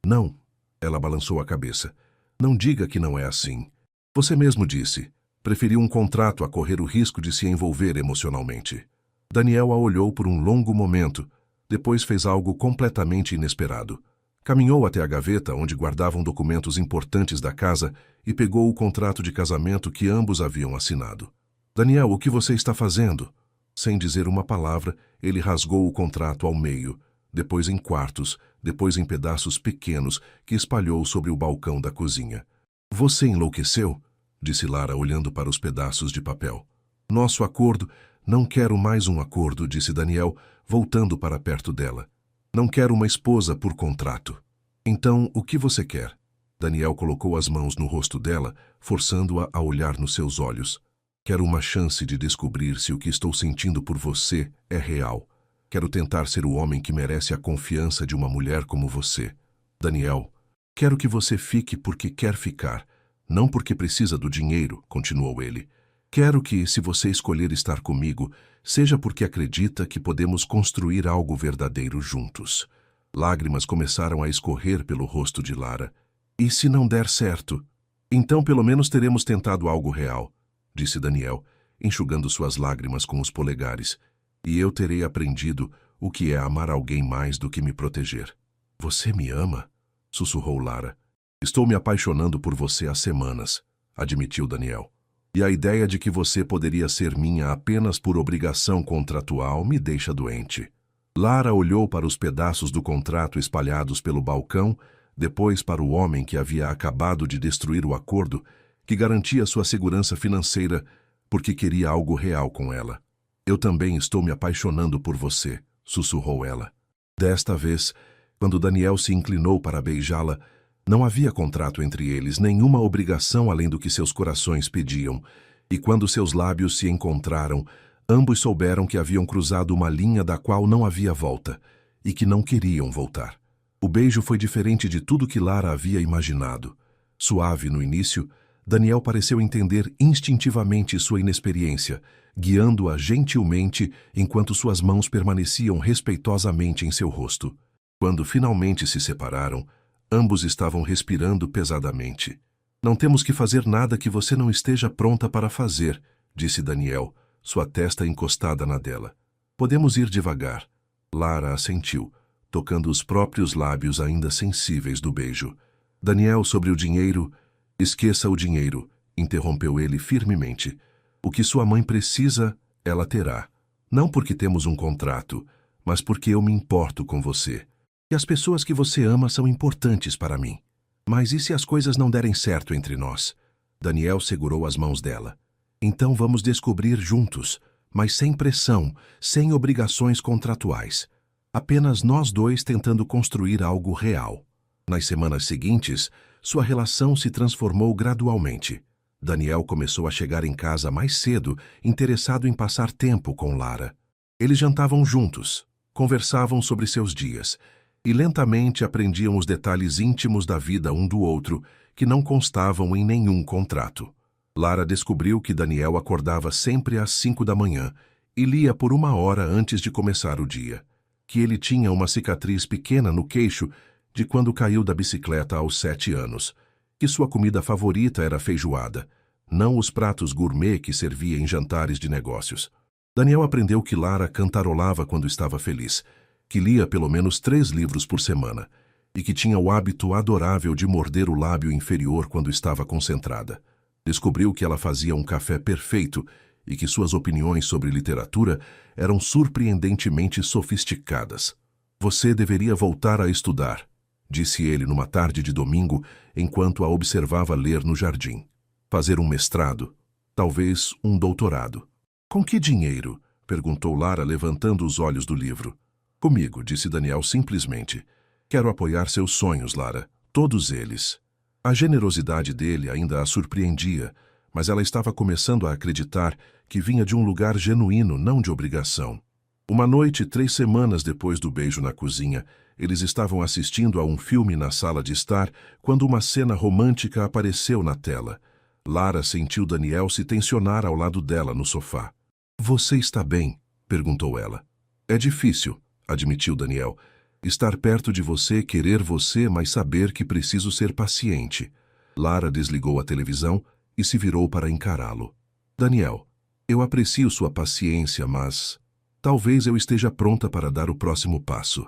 Não, ela balançou a cabeça. Não diga que não é assim. Você mesmo disse. Preferiu um contrato a correr o risco de se envolver emocionalmente. Daniel a olhou por um longo momento, depois fez algo completamente inesperado. Caminhou até a gaveta onde guardavam documentos importantes da casa e pegou o contrato de casamento que ambos haviam assinado. Daniel, o que você está fazendo? Sem dizer uma palavra, ele rasgou o contrato ao meio, depois em quartos, depois em pedaços pequenos que espalhou sobre o balcão da cozinha. Você enlouqueceu? Disse Lara olhando para os pedaços de papel. Nosso acordo... Não quero mais um acordo, disse Daniel, voltando para perto dela. Não quero uma esposa por contrato. Então, o que você quer? Daniel colocou as mãos no rosto dela, forçando-a a olhar nos seus olhos. Quero uma chance de descobrir se o que estou sentindo por você é real. Quero tentar ser o homem que merece a confiança de uma mulher como você. Daniel, quero que você fique porque quer ficar, não porque precisa do dinheiro, continuou ele. Quero que, se você escolher estar comigo, seja porque acredita que podemos construir algo verdadeiro juntos. Lágrimas começaram a escorrer pelo rosto de Lara. E se não der certo? Então pelo menos teremos tentado algo real, disse Daniel, enxugando suas lágrimas com os polegares. E eu terei aprendido o que é amar alguém mais do que me proteger. Você me ama? Sussurrou Lara. Estou me apaixonando por você há semanas, admitiu Daniel. E a ideia de que você poderia ser minha apenas por obrigação contratual me deixa doente. Lara olhou para os pedaços do contrato espalhados pelo balcão, depois para o homem que havia acabado de destruir o acordo, que garantia sua segurança financeira, porque queria algo real com ela. Eu também estou me apaixonando por você, sussurrou ela. Desta vez, quando Daniel se inclinou para beijá-la, não havia contrato entre eles, nenhuma obrigação além do que seus corações pediam, e quando seus lábios se encontraram, ambos souberam que haviam cruzado uma linha da qual não havia volta, e que não queriam voltar. O beijo foi diferente de tudo que Lara havia imaginado. Suave no início, Daniel pareceu entender instintivamente sua inexperiência, guiando-a gentilmente enquanto suas mãos permaneciam respeitosamente em seu rosto. Quando finalmente se separaram, ambos estavam respirando pesadamente. Não temos que fazer nada que você não esteja pronta para fazer, disse Daniel, sua testa encostada na dela. Podemos ir devagar. Lara assentiu, tocando os próprios lábios ainda sensíveis do beijo. Daniel, sobre o dinheiro... Esqueça o dinheiro, interrompeu ele firmemente. O que sua mãe precisa, ela terá. Não porque temos um contrato, mas porque eu me importo com você. E as pessoas que você ama são importantes para mim. Mas e se as coisas não derem certo entre nós? Daniel segurou as mãos dela. Então vamos descobrir juntos, mas sem pressão, sem obrigações contratuais. Apenas nós dois tentando construir algo real. Nas semanas seguintes, sua relação se transformou gradualmente. Daniel começou a chegar em casa mais cedo, interessado em passar tempo com Lara. Eles jantavam juntos, conversavam sobre seus dias, e lentamente aprendiam os detalhes íntimos da vida um do outro, que não constavam em nenhum contrato. Lara descobriu que Daniel acordava sempre às 5 da manhã e lia por 1 hora antes de começar o dia. Que ele tinha uma cicatriz pequena no queixo de quando caiu da bicicleta aos 7 anos. Que sua comida favorita era feijoada, não os pratos gourmet que servia em jantares de negócios. Daniel aprendeu que Lara cantarolava quando estava feliz, que lia pelo menos 3 livros por semana e que tinha o hábito adorável de morder o lábio inferior quando estava concentrada. Descobriu que ela fazia um café perfeito e que suas opiniões sobre literatura eram surpreendentemente sofisticadas. Você deveria voltar a estudar, disse ele numa tarde de domingo enquanto a observava ler no jardim. Fazer um mestrado, talvez um doutorado. Com que dinheiro? Perguntou Lara, levantando os olhos do livro. Comigo, disse Daniel simplesmente. Quero apoiar seus sonhos, Lara, todos eles. A generosidade dele ainda a surpreendia, mas ela estava começando a acreditar que vinha de um lugar genuíno, não de obrigação. Uma noite, 3 semanas depois do beijo na cozinha, Eles estavam assistindo a um filme na sala de estar quando uma cena romântica apareceu na tela. Lara sentiu Daniel se tensionar ao lado dela no sofá. "Você está bem?" perguntou ela. "É difícil", admitiu Daniel. "Estar perto de você, querer você, mas saber que preciso ser paciente." Lara desligou a televisão e se virou para encará-lo. "Daniel, eu aprecio sua paciência, mas talvez eu esteja pronta para dar o próximo passo."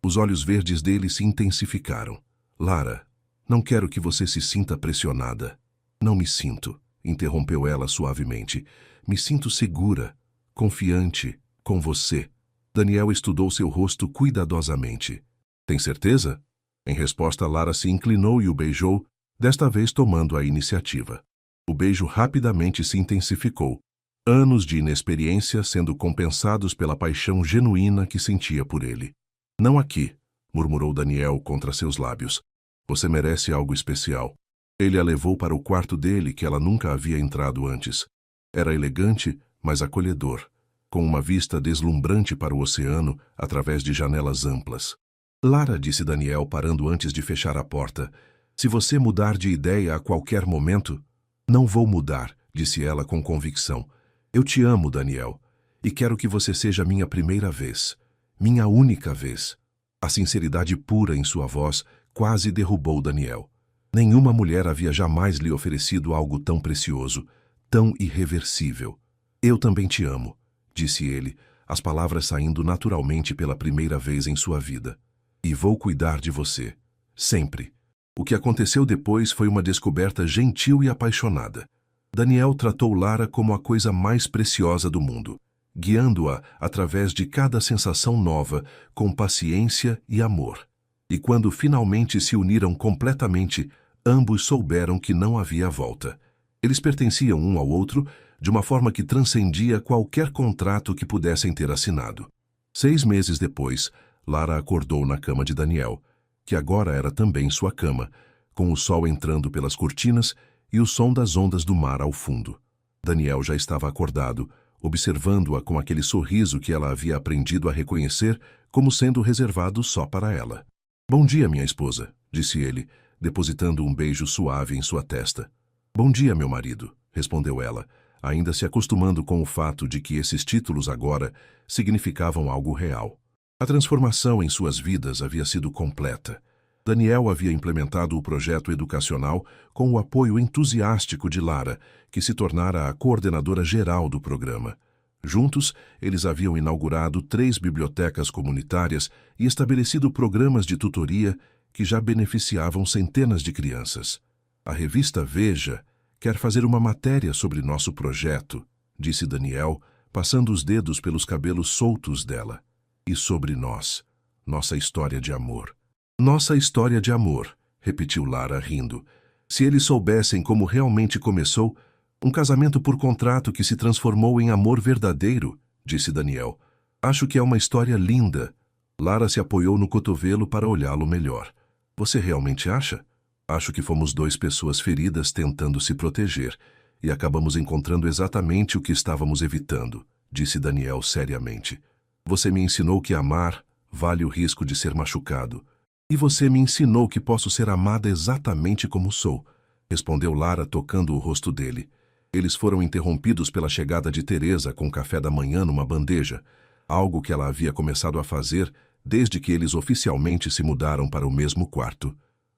Os olhos verdes dele se intensificaram. "Lara, não quero que você se sinta pressionada." "Não me sinto", interrompeu ela suavemente. "Me sinto segura, confiante, com você." Daniel estudou seu rosto cuidadosamente. "Tem certeza?" Em resposta, Lara se inclinou e o beijou, desta vez tomando a iniciativa. O beijo rapidamente se intensificou. Anos de inexperiência sendo compensados pela paixão genuína que sentia por ele. "Não aqui", murmurou Daniel contra seus lábios. "Você merece algo especial." Ele a levou para o quarto dele, que ela nunca havia entrado antes. Era elegante, mas acolhedor, com uma vista deslumbrante para o oceano através de janelas amplas. "Lara", disse Daniel, parando antes de fechar a porta, "se você mudar de ideia a qualquer momento..." "Não vou mudar", disse ela com convicção. "Eu te amo, Daniel, e quero que você seja minha primeira vez, minha única vez." A sinceridade pura em sua voz quase derrubou Daniel. Nenhuma mulher havia jamais lhe oferecido algo tão precioso, tão irreversível. "Eu também te amo", disse ele, as palavras saindo naturalmente pela primeira vez em sua vida. "E vou cuidar de você, sempre." O que aconteceu depois foi uma descoberta gentil e apaixonada. Daniel tratou Lara como a coisa mais preciosa do mundo, guiando-a através de cada sensação nova, com paciência e amor. E quando finalmente se uniram completamente, ambos souberam que não havia volta. Eles pertenciam um ao outro de uma forma que transcendia qualquer contrato que pudessem ter assinado. 6 meses depois, Lara acordou na cama de Daniel, que agora era também sua cama, com o sol entrando pelas cortinas e o som das ondas do mar ao fundo. Daniel já estava acordado, observando-a com aquele sorriso que ela havia aprendido a reconhecer como sendo reservado só para ela. "Bom dia, minha esposa", disse ele, depositando um beijo suave em sua testa. "Bom dia, meu marido", respondeu ela, ainda se acostumando com o fato de que esses títulos agora significavam algo real. A transformação em suas vidas havia sido completa. Daniel havia implementado o projeto educacional com o apoio entusiástico de Lara, que se tornara a coordenadora geral do programa. Juntos, eles haviam inaugurado 3 bibliotecas comunitárias e estabelecido programas de tutoria que já beneficiavam centenas de crianças. "A revista Veja quer fazer uma matéria sobre nosso projeto", disse Daniel, passando os dedos pelos cabelos soltos dela. "E sobre nós, nossa história de amor." "Nossa história de amor", repetiu Lara, rindo. "Se eles soubessem como realmente começou, um casamento por contrato que se transformou em amor verdadeiro", disse Daniel. "Acho que é uma história linda." Lara se apoiou no cotovelo para olhá-lo melhor. "Você realmente acha?" "Acho que fomos 2 pessoas feridas tentando se proteger, e acabamos encontrando exatamente o que estávamos evitando", disse Daniel seriamente. "Você me ensinou que amar vale o risco de ser machucado. E você me ensinou que posso ser amada exatamente como sou", respondeu Lara, tocando o rosto dele. Eles foram interrompidos pela chegada de Teresa com café da manhã numa bandeja, algo que ela havia começado a fazer desde que eles oficialmente se mudaram para o mesmo quarto.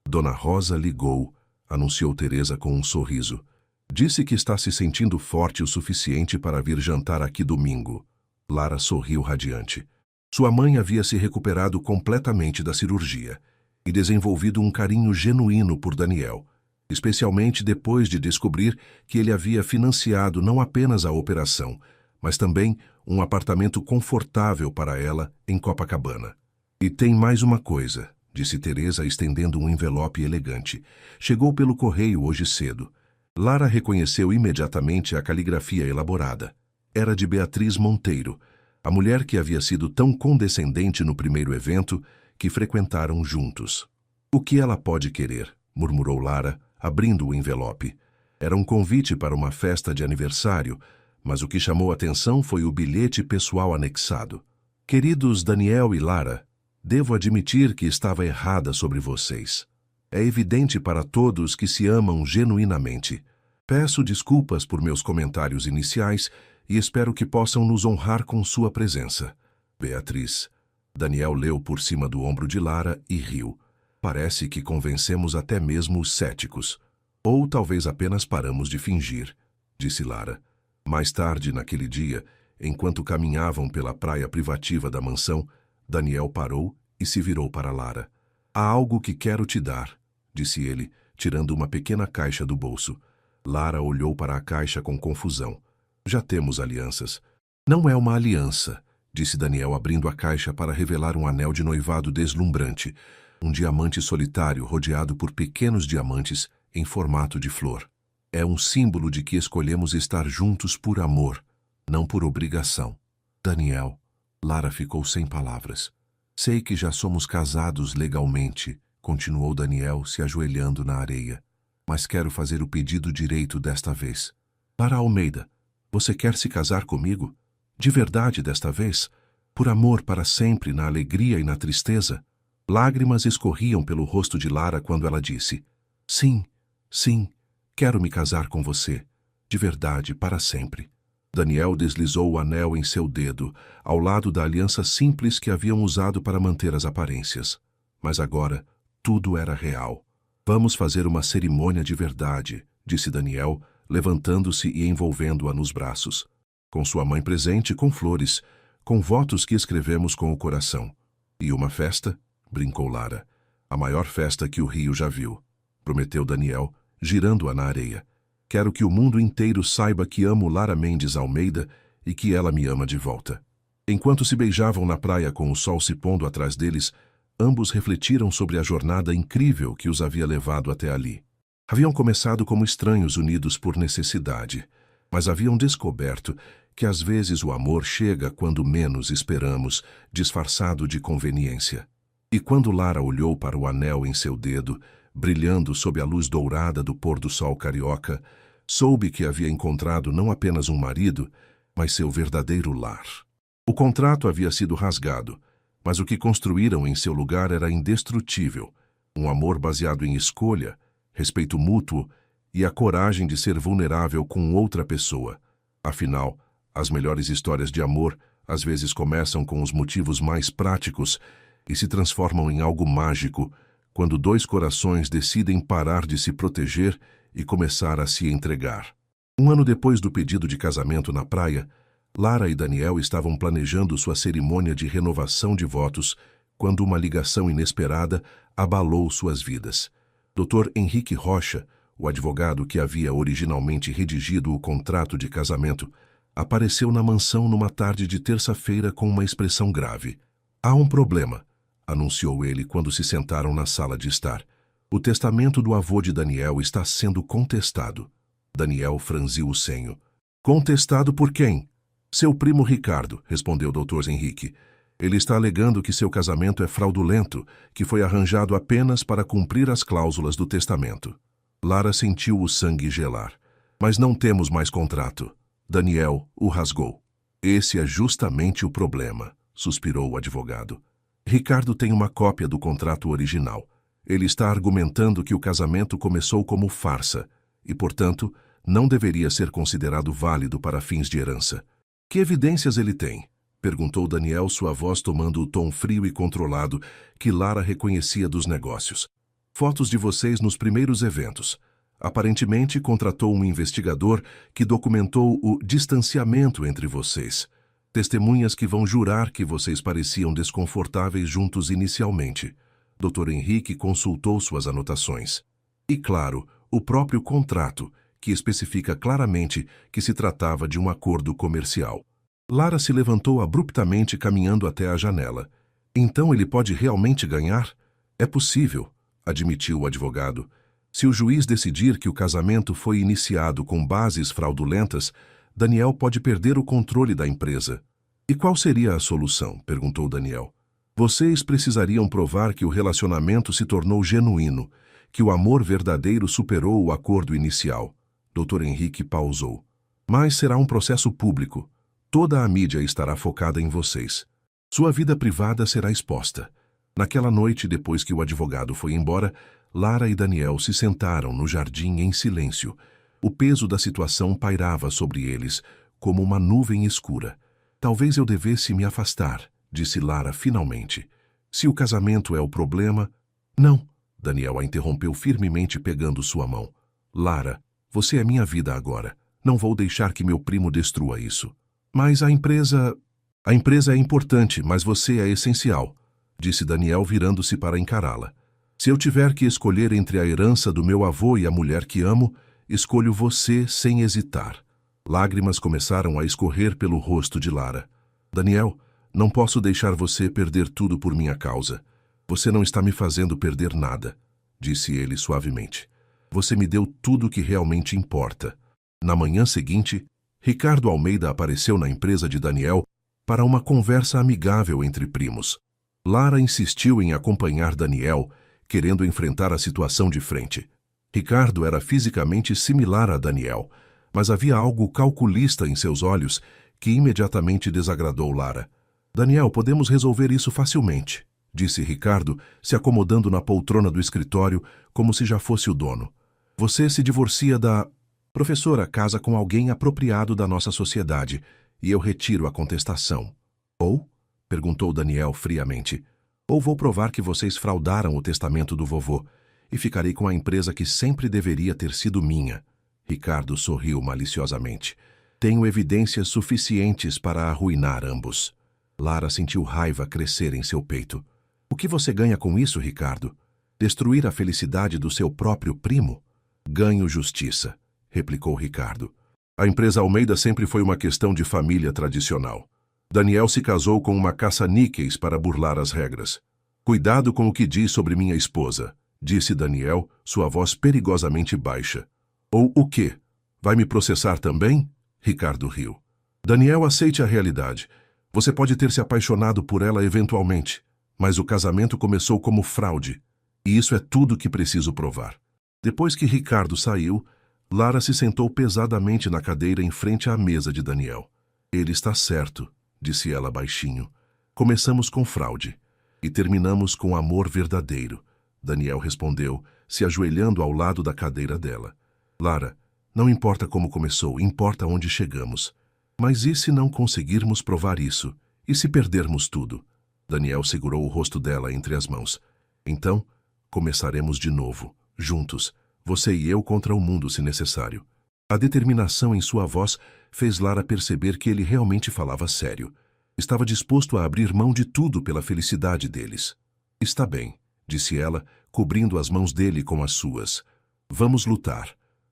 "Dona Rosa ligou", anunciou Teresa com um sorriso. "Disse que está se sentindo forte o suficiente para vir jantar aqui domingo." Lara sorriu radiante. Sua mãe havia se recuperado completamente da cirurgia e desenvolvido um carinho genuíno por Daniel, especialmente depois de descobrir que ele havia financiado não apenas a operação, mas também um apartamento confortável para ela em Copacabana. "E tem mais uma coisa", disse Teresa, estendendo um envelope elegante. "Chegou pelo correio hoje cedo." Lara reconheceu imediatamente a caligrafia elaborada. Era de Beatriz Monteiro, a mulher que havia sido tão condescendente no primeiro evento que frequentaram juntos. "O que ela pode querer?", murmurou Lara, abrindo o envelope. Era um convite para uma festa de aniversário, mas o que chamou atenção foi o bilhete pessoal anexado. "Queridos Daniel e Lara", Devo admitir que estava errada sobre vocês. É evidente para todos que se amam genuinamente. Peço desculpas por meus comentários iniciais e espero que possam nos honrar com sua presença. Beatriz. Daniel leu por cima do ombro de Lara e riu. Parece que convencemos até mesmo os céticos. Ou talvez apenas paramos de fingir, disse Lara. Mais tarde, naquele dia, enquanto caminhavam pela praia privativa da mansão, Daniel parou e se virou para Lara. Há algo que quero te dar, disse ele, tirando uma pequena caixa do bolso. Lara olhou para a caixa com confusão. Já temos alianças. Não é uma aliança, disse Daniel abrindo a caixa para revelar um anel de noivado deslumbrante, um diamante solitário rodeado por pequenos diamantes em formato de flor. É um símbolo de que escolhemos estar juntos por amor, não por obrigação. Daniel. Lara ficou sem palavras. Sei que já somos casados legalmente, continuou Daniel se ajoelhando na areia. Mas quero fazer o pedido direito desta vez. Lara Almeida, você quer se casar comigo? De verdade desta vez? Por amor para sempre, na alegria e na tristeza? Lágrimas escorriam pelo rosto de Lara quando ela disse: Sim, sim, quero me casar com você. De verdade, para sempre. Daniel deslizou o anel em seu dedo, ao lado da aliança simples que haviam usado para manter as aparências. Mas agora, tudo era real. Vamos fazer uma cerimônia de verdade, disse Daniel, levantando-se e envolvendo-a nos braços. Com sua mãe presente, com flores, com votos que escrevemos com o coração. E uma festa? Brincou Lara. A maior festa que o Rio já viu, prometeu Daniel, girando-a na areia. Quero que o mundo inteiro saiba que amo Lara Mendes Almeida e que ela me ama de volta. Enquanto se beijavam na praia com o sol se pondo atrás deles, ambos refletiram sobre a jornada incrível que os havia levado até ali. Haviam começado como estranhos unidos por necessidade, mas haviam descoberto que às vezes o amor chega quando menos esperamos, disfarçado de conveniência. E quando Lara olhou para o anel em seu dedo, brilhando sob a luz dourada do pôr-do-sol carioca, soube que havia encontrado não apenas um marido, mas seu verdadeiro lar. O contrato havia sido rasgado, mas o que construíram em seu lugar era indestrutível, um amor baseado em escolha, respeito mútuo e a coragem de ser vulnerável com outra pessoa. Afinal, as melhores histórias de amor às vezes começam com os motivos mais práticos e se transformam em algo mágico quando dois corações decidem parar de se proteger e começar a se entregar. Um ano depois do pedido de casamento na praia, Lara e Daniel estavam planejando sua cerimônia de renovação de votos quando uma ligação inesperada abalou suas vidas. Dr. Henrique Rocha, o advogado que havia originalmente redigido o contrato de casamento, apareceu na mansão numa tarde de terça-feira com uma expressão grave. Há um problema, anunciou ele quando se sentaram na sala de estar. O testamento do avô de Daniel está sendo contestado. Daniel franziu o senho. Contestado por quem? Seu primo Ricardo, respondeu Dr. Henrique. Ele está alegando que seu casamento é fraudulento, que foi arranjado apenas para cumprir as cláusulas do testamento. Lara sentiu o sangue gelar. Mas não temos mais contrato. Daniel o rasgou. Esse é justamente o problema, suspirou o advogado. Ricardo tem uma cópia do contrato original. Ele está argumentando que o casamento começou como farsa e, portanto, não deveria ser considerado válido para fins de herança. Que evidências ele tem? Perguntou Daniel, sua voz tomando o tom frio e controlado que Lara reconhecia dos negócios. Fotos de vocês nos primeiros eventos. Aparentemente, contratou um investigador que documentou o distanciamento entre vocês. Testemunhas que vão jurar que vocês pareciam desconfortáveis juntos inicialmente. Dr. Henrique consultou suas anotações. E, claro, o próprio contrato, que especifica claramente que se tratava de um acordo comercial. Lara se levantou abruptamente caminhando até a janela. Então ele pode realmente ganhar? É possível, admitiu o advogado. Se o juiz decidir que o casamento foi iniciado com bases fraudulentas, Daniel pode perder o controle da empresa. E qual seria a solução? Perguntou Daniel. Vocês precisariam provar que o relacionamento se tornou genuíno, que o amor verdadeiro superou o acordo inicial. Dr. Henrique pausou. Mas será um processo público. Toda a mídia estará focada em vocês. Sua vida privada será exposta. Naquela noite, depois que o advogado foi embora, Lara e Daniel se sentaram no jardim em silêncio. O peso da situação pairava sobre eles, como uma nuvem escura. Talvez eu devesse me afastar, disse Lara finalmente. Se o casamento é o problema... Não, Daniel a interrompeu firmemente pegando sua mão. Lara, você é minha vida agora. Não vou deixar que meu primo destrua isso. Mas a empresa... A empresa é importante, mas você é essencial, disse Daniel virando-se para encará-la. Se eu tiver que escolher entre a herança do meu avô e a mulher que amo, escolho você sem hesitar. Lágrimas começaram a escorrer pelo rosto de Lara. Daniel, não posso deixar você perder tudo por minha causa. Você não está me fazendo perder nada, disse ele suavemente. Você me deu tudo o que realmente importa. Na manhã seguinte, Ricardo Almeida apareceu na empresa de Daniel para uma conversa amigável entre primos. Lara insistiu em acompanhar Daniel, querendo enfrentar a situação de frente. Ricardo era fisicamente similar a Daniel, mas havia algo calculista em seus olhos que imediatamente desagradou Lara. Daniel, podemos resolver isso facilmente, disse Ricardo, se acomodando na poltrona do escritório como se já fosse o dono. Você se divorcia da... Professora, casa com alguém apropriado da nossa sociedade, e eu retiro a contestação. Ou? Perguntou Daniel friamente. Ou vou provar que vocês fraudaram o testamento do vovô, e ficarei com a empresa que sempre deveria ter sido minha. Ricardo sorriu maliciosamente. Tenho evidências suficientes para arruinar ambos. Lara sentiu raiva crescer em seu peito. O que você ganha com isso, Ricardo? Destruir a felicidade do seu próprio primo? Ganho justiça, replicou Ricardo. A empresa Almeida sempre foi uma questão de família tradicional. Daniel se casou com uma caça-níqueis para burlar as regras. Cuidado com o que diz sobre minha esposa, disse Daniel, sua voz perigosamente baixa. Ou o quê? Vai me processar também? Ricardo riu. Daniel, aceite a realidade. Você pode ter se apaixonado por ela eventualmente, mas o casamento começou como fraude, e isso é tudo que preciso provar. Depois que Ricardo saiu, Lara se sentou pesadamente na cadeira em frente à mesa de Daniel. Ele está certo, disse ela baixinho. Começamos com fraude e terminamos com amor verdadeiro, Daniel respondeu, se ajoelhando ao lado da cadeira dela. Lara, não importa como começou, importa onde chegamos. Mas e se não conseguirmos provar isso? E se perdermos tudo? Daniel segurou o rosto dela entre as mãos. Então, começaremos de novo, juntos, você e eu contra o mundo se necessário. A determinação em sua voz fez Lara perceber que ele realmente falava sério. Estava disposto a abrir mão de tudo pela felicidade deles. Está bem, disse ela, cobrindo as mãos dele com as suas. Vamos lutar.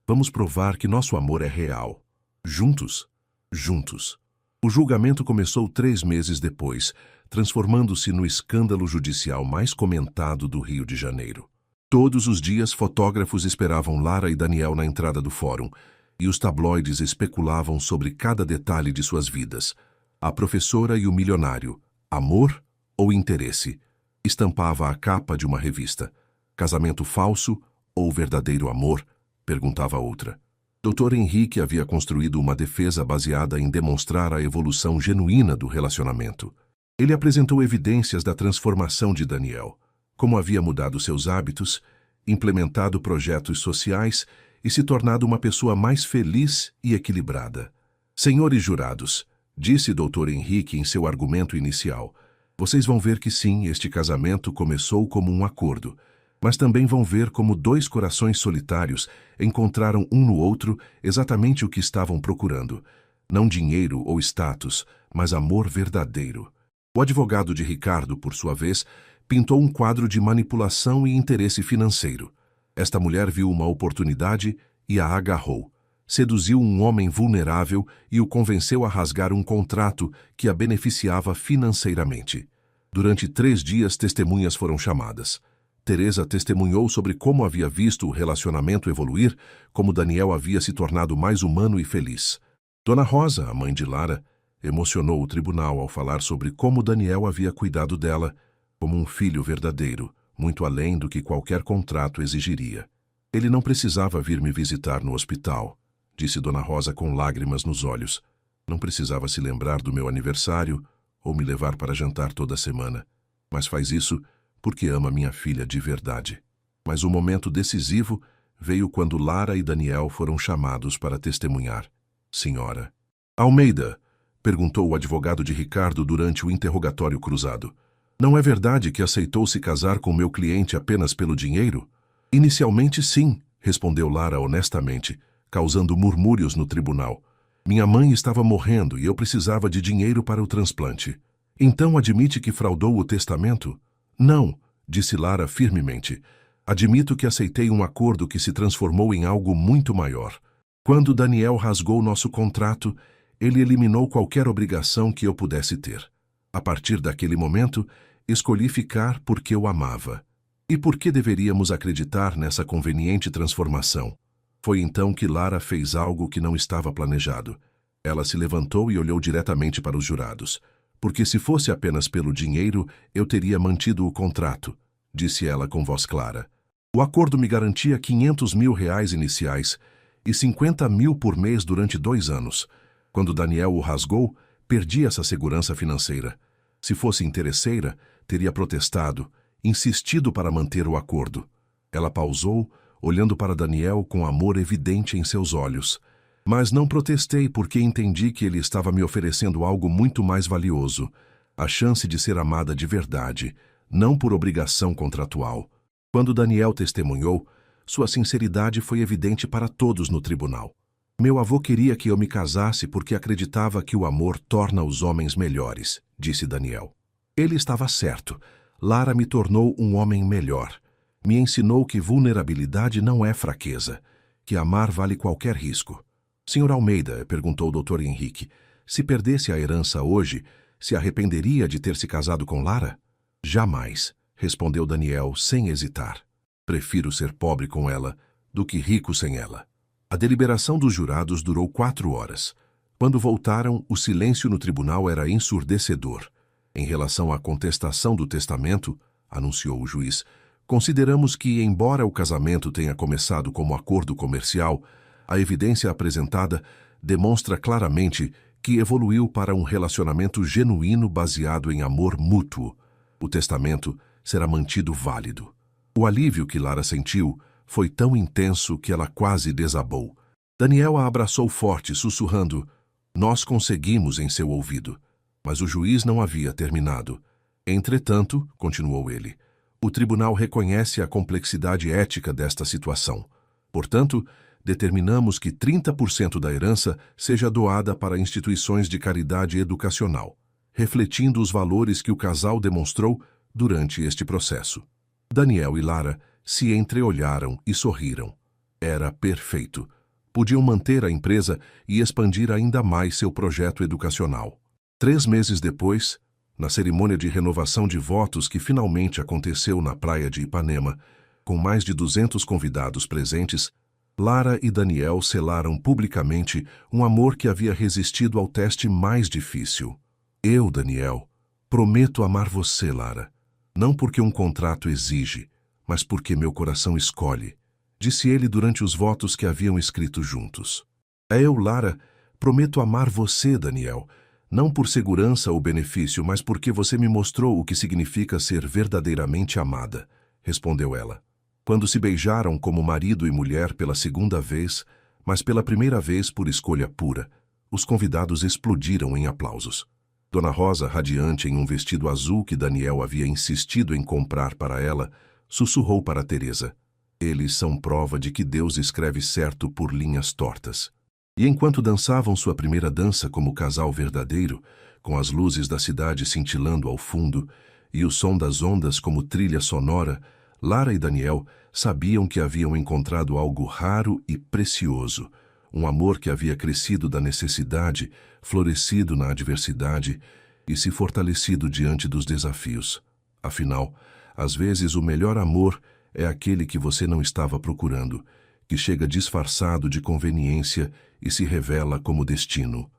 Vamos provar que nosso amor é real. Juntos? Juntos. O julgamento começou 3 meses depois, transformando-se no escândalo judicial mais comentado do Rio de Janeiro. Todos os dias, fotógrafos esperavam Lara e Daniel na entrada do fórum, e os tabloides especulavam sobre cada detalhe de suas vidas. A professora e o milionário, amor ou interesse? Estampava a capa de uma revista. Casamento falso ou verdadeiro amor? Perguntava outra. Dr. Henrique havia construído uma defesa baseada em demonstrar a evolução genuína do relacionamento. Ele apresentou evidências da transformação de Daniel, como havia mudado seus hábitos, implementado projetos sociais e se tornado uma pessoa mais feliz e equilibrada. Senhores jurados, disse Dr. Henrique em seu argumento inicial, vocês vão ver que sim, este casamento começou como um acordo, mas também vão ver como 2 corações solitários encontraram um no outro exatamente o que estavam procurando. Não dinheiro ou status, mas amor verdadeiro. O advogado de Ricardo, por sua vez, pintou um quadro de manipulação e interesse financeiro. Esta mulher viu uma oportunidade e a agarrou. Seduziu um homem vulnerável e o convenceu a rasgar um contrato que a beneficiava financeiramente. Durante 3 dias, testemunhas foram chamadas. Teresa testemunhou sobre como havia visto o relacionamento evoluir, como Daniel havia se tornado mais humano e feliz. Dona Rosa, a mãe de Lara, emocionou o tribunal ao falar sobre como Daniel havia cuidado dela, como um filho verdadeiro, muito além do que qualquer contrato exigiria. Ele não precisava vir me visitar no hospital, disse Dona Rosa com lágrimas nos olhos. Não precisava se lembrar do meu aniversário ou me levar para jantar toda semana, mas faz isso porque ama minha filha de verdade. Mas o momento decisivo veio quando Lara e Daniel foram chamados para testemunhar. Senhora Almeida, perguntou o advogado de Ricardo durante o interrogatório cruzado. Não é verdade que aceitou se casar com meu cliente apenas pelo dinheiro? Inicialmente sim, respondeu Lara honestamente, causando murmúrios no tribunal. Minha mãe estava morrendo e eu precisava de dinheiro para o transplante. Então admite que fraudou o testamento? Não, disse Lara firmemente. Admito que aceitei um acordo que se transformou em algo muito maior. Quando Daniel rasgou nosso contrato, ele eliminou qualquer obrigação que eu pudesse ter. A partir daquele momento, escolhi ficar porque eu amava. E por que deveríamos acreditar nessa conveniente transformação? Foi então que Lara fez algo que não estava planejado. Ela se levantou e olhou diretamente para os jurados. Porque se fosse apenas pelo dinheiro, eu teria mantido o contrato, disse ela com voz clara. O acordo me garantia R$500 mil iniciais e 50 mil por mês durante 2 anos. Quando Daniel o rasgou, perdi essa segurança financeira. Se fosse interesseira, teria protestado, insistido para manter o acordo. Ela pausou, olhando para Daniel com amor evidente em seus olhos. Mas não protestei porque entendi que ele estava me oferecendo algo muito mais valioso, a chance de ser amada de verdade, não por obrigação contratual. Quando Daniel testemunhou, sua sinceridade foi evidente para todos no tribunal. Meu avô queria que eu me casasse porque acreditava que o amor torna os homens melhores, disse Daniel. Ele estava certo. Lara me tornou um homem melhor. Me ensinou que vulnerabilidade não é fraqueza, que amar vale qualquer risco. Senhor Almeida, perguntou o Dr. Henrique, se perdesse a herança hoje, se arrependeria de ter se casado com Lara? Jamais, respondeu Daniel sem hesitar. Prefiro ser pobre com ela do que rico sem ela. A deliberação dos jurados durou 4 horas. Quando voltaram, o silêncio no tribunal era ensurdecedor. Em relação à contestação do testamento, anunciou o juiz, consideramos que, embora o casamento tenha começado como acordo comercial, a evidência apresentada demonstra claramente que evoluiu para um relacionamento genuíno baseado em amor mútuo. O testamento será mantido válido. O alívio que Lara sentiu foi tão intenso que ela quase desabou. Daniel a abraçou forte, sussurrando, "Nós conseguimos", em seu ouvido. Mas o juiz não havia terminado. Entretanto, continuou ele, o tribunal reconhece a complexidade ética desta situação. Portanto, determinamos que 30% da herança seja doada para instituições de caridade educacional, refletindo os valores que o casal demonstrou durante este processo. Daniel e Lara se entreolharam e sorriram. Era perfeito. Podiam manter a empresa e expandir ainda mais seu projeto educacional. 3 meses depois, na cerimônia de renovação de votos que finalmente aconteceu na praia de Ipanema, com mais de 200 convidados presentes, Lara e Daniel selaram publicamente um amor que havia resistido ao teste mais difícil. Eu, Daniel, prometo amar você, Lara, não porque um contrato exige, mas porque meu coração escolhe, disse ele durante os votos que haviam escrito juntos. Eu, Lara, prometo amar você, Daniel, não por segurança ou benefício, mas porque você me mostrou o que significa ser verdadeiramente amada, respondeu ela. Quando se beijaram como marido e mulher pela 2ª vez, mas pela primeira vez por escolha pura, os convidados explodiram em aplausos. Dona Rosa, radiante em um vestido azul que Daniel havia insistido em comprar para ela, sussurrou para Teresa, "Eles são prova de que Deus escreve certo por linhas tortas." E enquanto dançavam sua primeira dança como casal verdadeiro, com as luzes da cidade cintilando ao fundo e o som das ondas como trilha sonora, Lara e Daniel sabiam que haviam encontrado algo raro e precioso, um amor que havia crescido da necessidade, florescido na adversidade e se fortalecido diante dos desafios. Afinal, às vezes o melhor amor é aquele que você não estava procurando, que chega disfarçado de conveniência e se revela como destino.